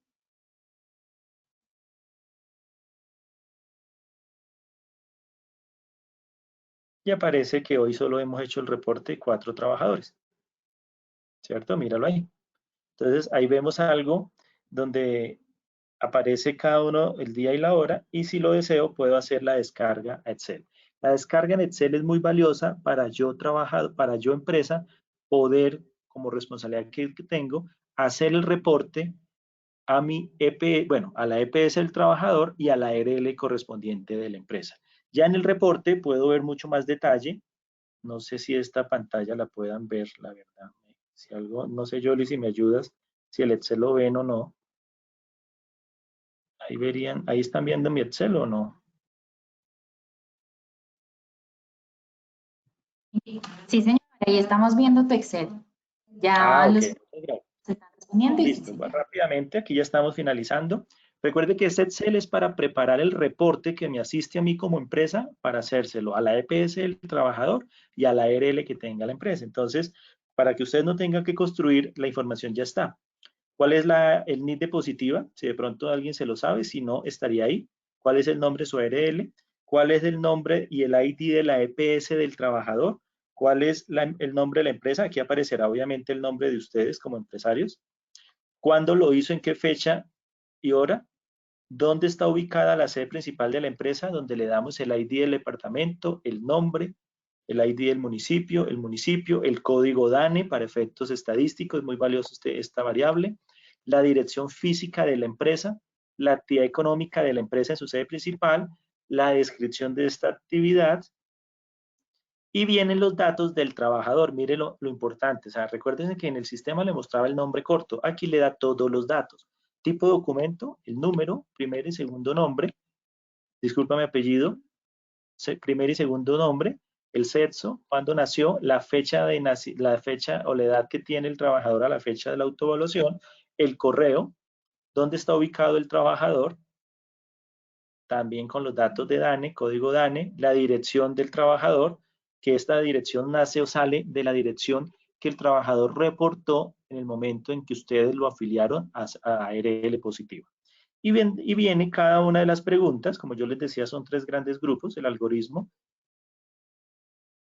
Y aparece que hoy solo hemos hecho el reporte 4 trabajadores. ¿Cierto? Míralo ahí. Entonces, ahí vemos algo donde aparece cada uno el día y la hora, y si lo deseo, puedo hacer la descarga a Excel. La descarga en Excel es muy valiosa para yo trabajar, para yo empresa, poder, como responsabilidad que tengo, hacer el reporte a mi bueno, a la EPS del trabajador y a la ARL correspondiente de la empresa. Ya en el reporte puedo ver mucho más detalle. No sé si esta pantalla la puedan ver, la verdad. Si algo, no sé, Yoli, si me ayudas, si el Excel lo ven o no. Ahí verían, ahí están viendo mi Excel o no. Sí, señor, ahí estamos viendo tu Excel. Ya Ok. los se están respondiendo. Listo, rápidamente, aquí ya estamos finalizando. Recuerde que este Excel es para preparar el reporte que me asiste a mí como empresa para hacérselo a la EPS del trabajador y a la ARL que tenga la empresa. Entonces, para que ustedes no tengan que construir, la información ya está. ¿Cuál es el NID de Positiva? Si de pronto alguien se lo sabe, si no, estaría ahí. ¿Cuál es el nombre de su ARL? ¿Cuál es el nombre y el ID de la EPS del trabajador? ¿Cuál es el nombre de la empresa? Aquí aparecerá obviamente el nombre de ustedes como empresarios. ¿Cuándo lo hizo? ¿En qué fecha y hora? ¿Dónde está ubicada la sede principal de la empresa? Donde le damos el ID del departamento, el nombre, el ID del municipio, el código DANE para efectos estadísticos, es muy valioso esta variable, la dirección física de la empresa, la actividad económica de la empresa en su sede principal, la descripción de esta actividad, y vienen los datos del trabajador. Mire lo importante. O sea, recuérdense que en el sistema le mostraba el nombre corto. Aquí le da todos los datos. Tipo de documento, el número, primer y segundo nombre. Discúlpame, apellido. Primer y segundo nombre. El sexo, cuándo nació, la fecha o la edad que tiene el trabajador a la fecha de la autoevaluación. El correo, dónde está ubicado el trabajador. También con los datos de DANE, código DANE, la dirección del trabajador, que esta dirección nace o sale de la dirección que el trabajador reportó en el momento en que ustedes lo afiliaron a ARL Positiva. Y viene cada una de las preguntas, como yo les decía, son 3 grandes grupos, el algoritmo,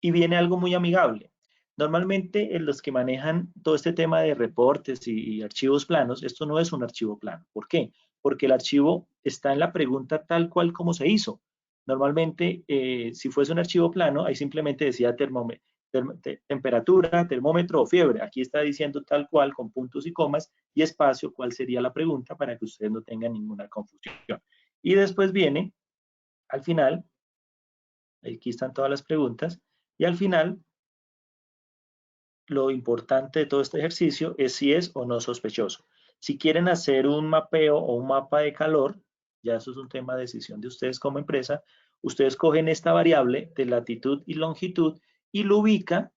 y viene algo muy amigable. Normalmente los que manejan todo este tema de reportes y archivos planos, esto no es un archivo plano. ¿Por qué? Porque el archivo está en la pregunta tal cual como se hizo. Normalmente, si fuese un archivo plano, ahí simplemente decía temperatura, termómetro o fiebre. Aquí está diciendo tal cual, con puntos y comas y espacio, cuál sería la pregunta para que ustedes no tengan ninguna confusión. Y después viene, al final, aquí están todas las preguntas, y al final, lo importante de todo este ejercicio es si es o no sospechoso. Si quieren hacer un mapeo o un mapa de calor, ya eso es un tema de decisión de ustedes como empresa, ustedes cogen esta variable de latitud y longitud y lo ubican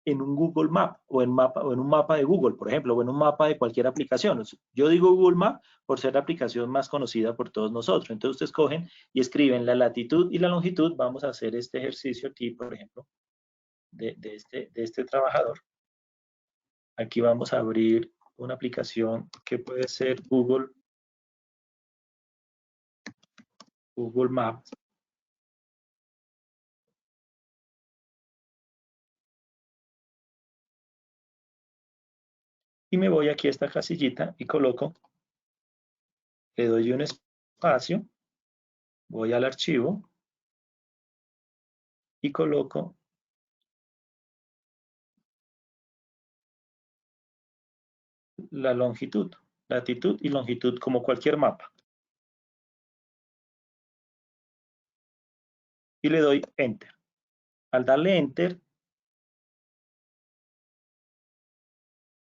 en un Google Map o en un mapa de Google, por ejemplo, o en un mapa de cualquier aplicación. Yo digo Google Map por ser la aplicación más conocida por todos nosotros. Entonces ustedes cogen y escriben la latitud y la longitud. Vamos a hacer este ejercicio aquí, por ejemplo, de este trabajador. Aquí vamos a abrir una aplicación que puede ser Google Maps. Y me voy aquí a esta casillita y coloco, le doy un espacio, voy al archivo y coloco la longitud, latitud y longitud como cualquier mapa. Y le doy Enter. Al darle Enter,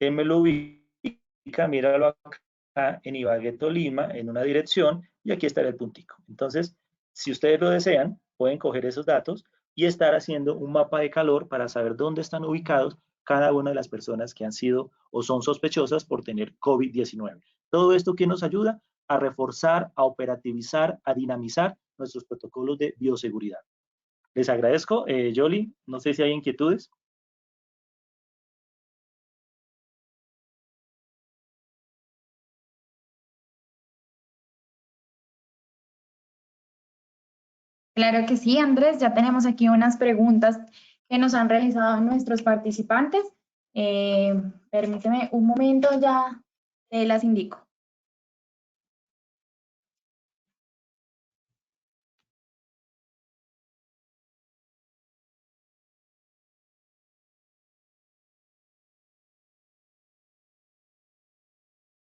me lo ubica, míralo acá en Ibagué, Tolima, en una dirección, y aquí estará el puntico. Entonces, si ustedes lo desean, pueden coger esos datos y estar haciendo un mapa de calor para saber dónde están ubicados cada una de las personas que han sido o son sospechosas por tener COVID-19. Todo esto que nos ayuda a reforzar, a operativizar, a dinamizar nuestros protocolos de bioseguridad. Les agradezco. Yoli, no sé si hay inquietudes. Claro que sí, Andrés. Ya tenemos aquí unas preguntas que nos han realizado nuestros participantes. Permíteme un momento, ya te las indico.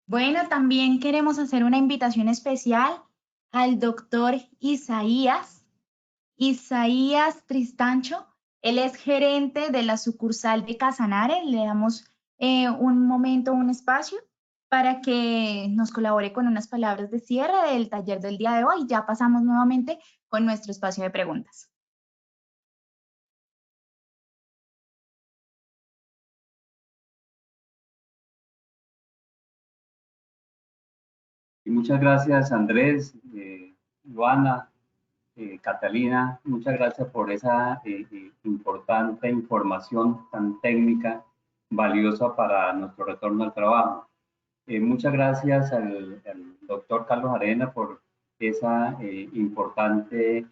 Bueno, también queremos hacer una invitación especial al doctor Isaías Tristancho. Él es gerente de la sucursal de Casanare. Le damos un momento, un espacio para que nos colabore con unas palabras de cierre del taller del día de hoy. Ya pasamos nuevamente con nuestro espacio de preguntas. Y muchas gracias, Andrés, Luana, Catalina, muchas gracias por esa importante información tan técnica, valiosa para nuestro retorno al trabajo. Muchas gracias al doctor Carlos Arena por esa importante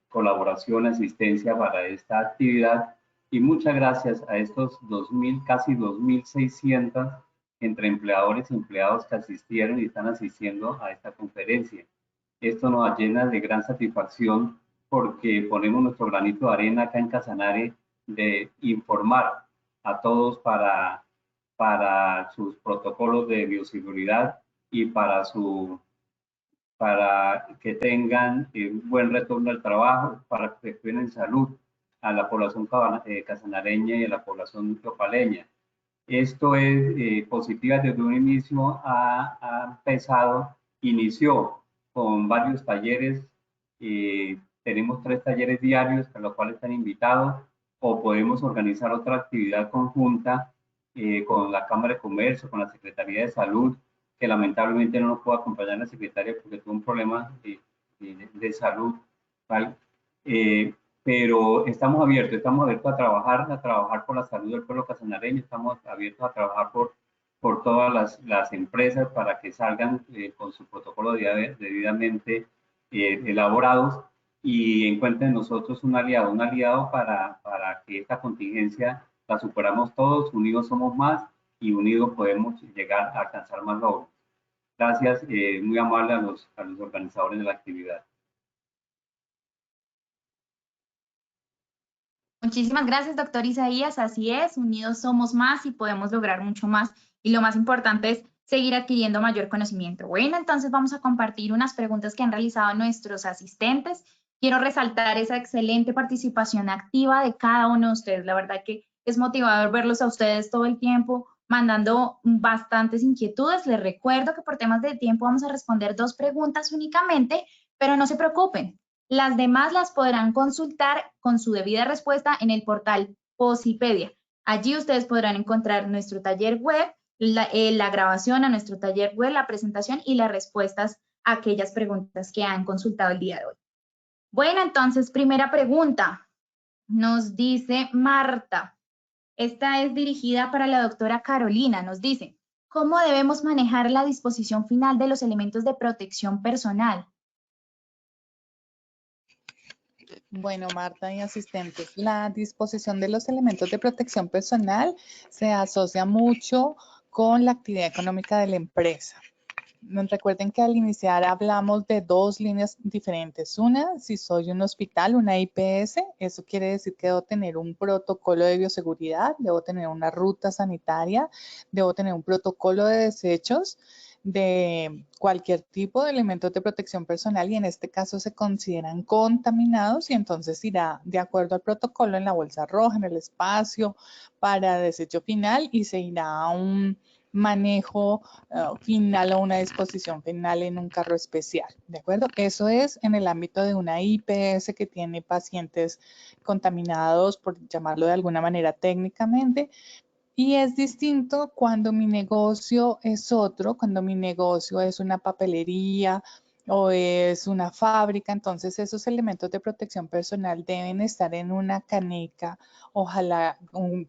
colaboración, asistencia para esta actividad, y muchas gracias a estos casi 2.600 entre empleadores y empleados que asistieron y están asistiendo a esta conferencia. Esto nos llena de gran satisfacción porque ponemos nuestro granito de arena acá en Casanare de informar a todos para sus protocolos de bioseguridad y para que tengan un buen retorno al trabajo, para que cuiden salud a la población casanareña y a la población topaleña. Esto es Positiva desde un inicio, inició con varios talleres. Tenemos 3 talleres diarios a los cuales están invitados, o podemos organizar otra actividad conjunta con la Cámara de Comercio, con la Secretaría de Salud, que lamentablemente no nos pudo acompañar la secretaria porque tuvo un problema de salud, ¿vale? Pero estamos abiertos a trabajar por la salud del pueblo casanareño, estamos abiertos a trabajar por todas las empresas para que salgan con su protocolo debidamente elaborados y encuentren en nosotros un aliado para que esta contingencia la superamos todos, unidos somos más y unidos podemos llegar a alcanzar más logros. Gracias, muy amable a los organizadores de la actividad. Muchísimas gracias, doctor Isaías. Así es, unidos somos más y podemos lograr mucho más. Y lo más importante es seguir adquiriendo mayor conocimiento. Bueno, entonces vamos a compartir unas preguntas que han realizado nuestros asistentes. Quiero resaltar esa excelente participación activa de cada uno de ustedes. La verdad que es motivador verlos a ustedes todo el tiempo, mandando bastantes inquietudes. Les recuerdo que por temas de tiempo vamos a responder 2 preguntas únicamente, pero no se preocupen. Las demás las podrán consultar con su debida respuesta en el portal Posipedia. Allí ustedes podrán encontrar nuestro taller web, la grabación a nuestro taller web, la presentación y las respuestas a aquellas preguntas que han consultado el día de hoy. Bueno, entonces, primera pregunta. Nos dice Marta. Esta es dirigida para la doctora Carolina. Nos dice, ¿cómo debemos manejar la disposición final de los elementos de protección personal? Bueno, Marta y asistentes, la disposición de los elementos de protección personal se asocia mucho con la actividad económica de la empresa. Recuerden que al iniciar hablamos de 2 líneas diferentes. Una, si soy un hospital, una IPS, eso quiere decir que debo tener un protocolo de bioseguridad, debo tener una ruta sanitaria, debo tener un protocolo de desechos de cualquier tipo de elementos de protección personal y en este caso se consideran contaminados y entonces irá de acuerdo al protocolo en la bolsa roja, en el espacio para desecho final y se irá a un manejo final o una disposición final en un carro especial, ¿de acuerdo? Eso es en el ámbito de una IPS que tiene pacientes contaminados, por llamarlo de alguna manera técnicamente, y es distinto cuando mi negocio es otro, cuando mi negocio es una papelería o es una fábrica, entonces esos elementos de protección personal deben estar en una caneca, ojalá,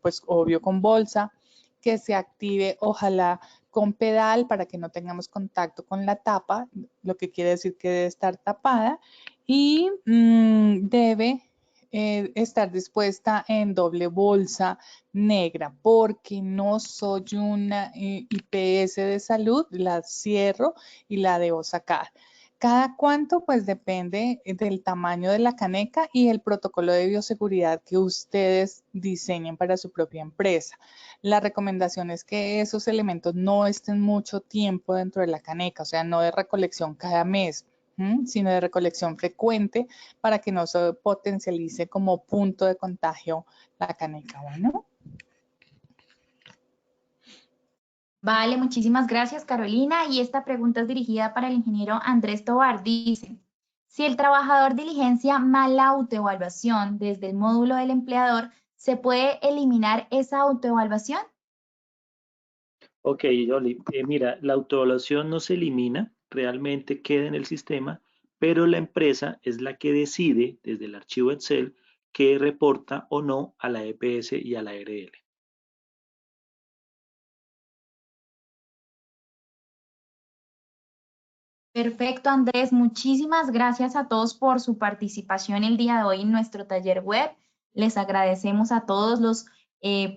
pues obvio con bolsa, que se active, ojalá con pedal para que no tengamos contacto con la tapa, lo que quiere decir que debe estar tapada y debe estar dispuesta en doble bolsa negra porque no soy una IPS de salud, la cierro y la debo sacar. ¿Cada cuánto? Pues depende del tamaño de la caneca y el protocolo de bioseguridad que ustedes diseñen para su propia empresa. La recomendación es que esos elementos no estén mucho tiempo dentro de la caneca, o sea, no de recolección cada mes, sino de recolección frecuente para que no se potencialice como punto de contagio la caneca. Bueno. Vale, muchísimas gracias, Carolina. Y esta pregunta es dirigida para el ingeniero Andrés Tovar. Dice, si el trabajador diligencia mala autoevaluación desde el módulo del empleador, ¿se puede eliminar esa autoevaluación? Ok, Yoli, mira, la autoevaluación no se elimina, realmente queda en el sistema, pero la empresa es la que decide desde el archivo Excel qué reporta o no a la EPS y a la ARL. Perfecto, Andrés. Muchísimas gracias a todos por su participación el día de hoy en nuestro taller web. Les agradecemos a todos los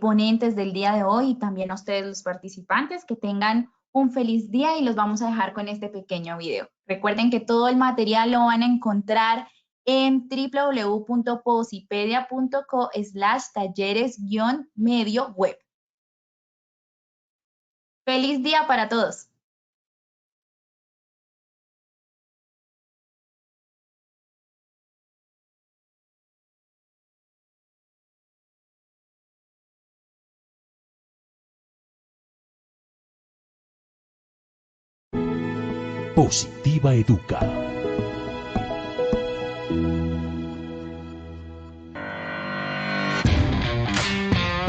ponentes del día de hoy y también a ustedes los participantes. Que tengan un feliz día y los vamos a dejar con este pequeño video. Recuerden que todo el material lo van a encontrar en www.posipedia.co/talleres-medio web. Feliz día para todos. Positiva Educa.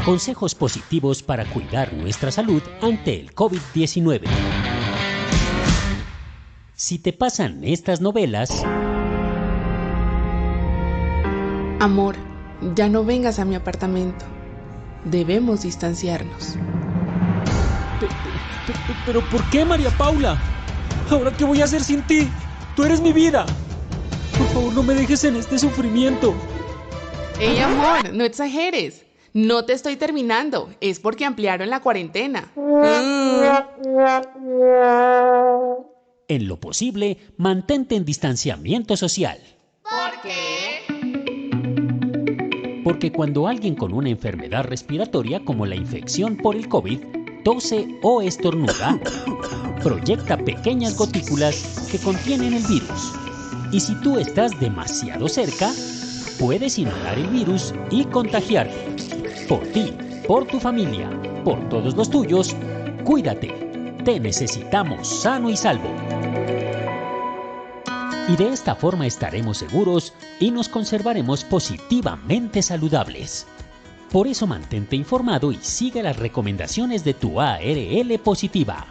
Consejos positivos para cuidar nuestra salud ante el COVID-19. Si te pasan estas novelas... Amor, ya no vengas a mi apartamento. Debemos distanciarnos. ¿Pero por qué, María Paula? ¿Ahora qué voy a hacer sin ti? Tú eres mi vida. Por favor, no me dejes en este sufrimiento. ¡Ey, amor! No exageres. No te estoy terminando, es porque ampliaron la cuarentena. En lo posible, mantente en distanciamiento social. ¿Por qué? Porque cuando alguien con una enfermedad respiratoria como la infección por el COVID tose o estornuda, proyecta pequeñas gotículas que contienen el virus. Y si tú estás demasiado cerca, puedes inhalar el virus y contagiarte. Por ti, por tu familia, por todos los tuyos, cuídate. Te necesitamos sano y salvo. Y de esta forma estaremos seguros y nos conservaremos positivamente saludables. Por eso mantente informado y sigue las recomendaciones de tu ARL Positiva.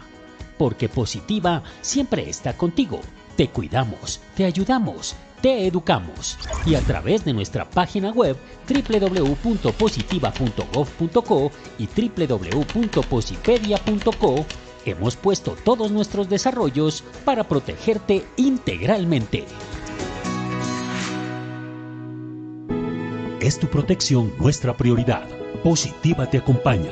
Porque Positiva siempre está contigo. Te cuidamos, te ayudamos, te educamos. Y a través de nuestra página web www.positiva.gov.co y www.posipedia.co hemos puesto todos nuestros desarrollos para protegerte integralmente. Es tu protección nuestra prioridad. Positiva te acompaña.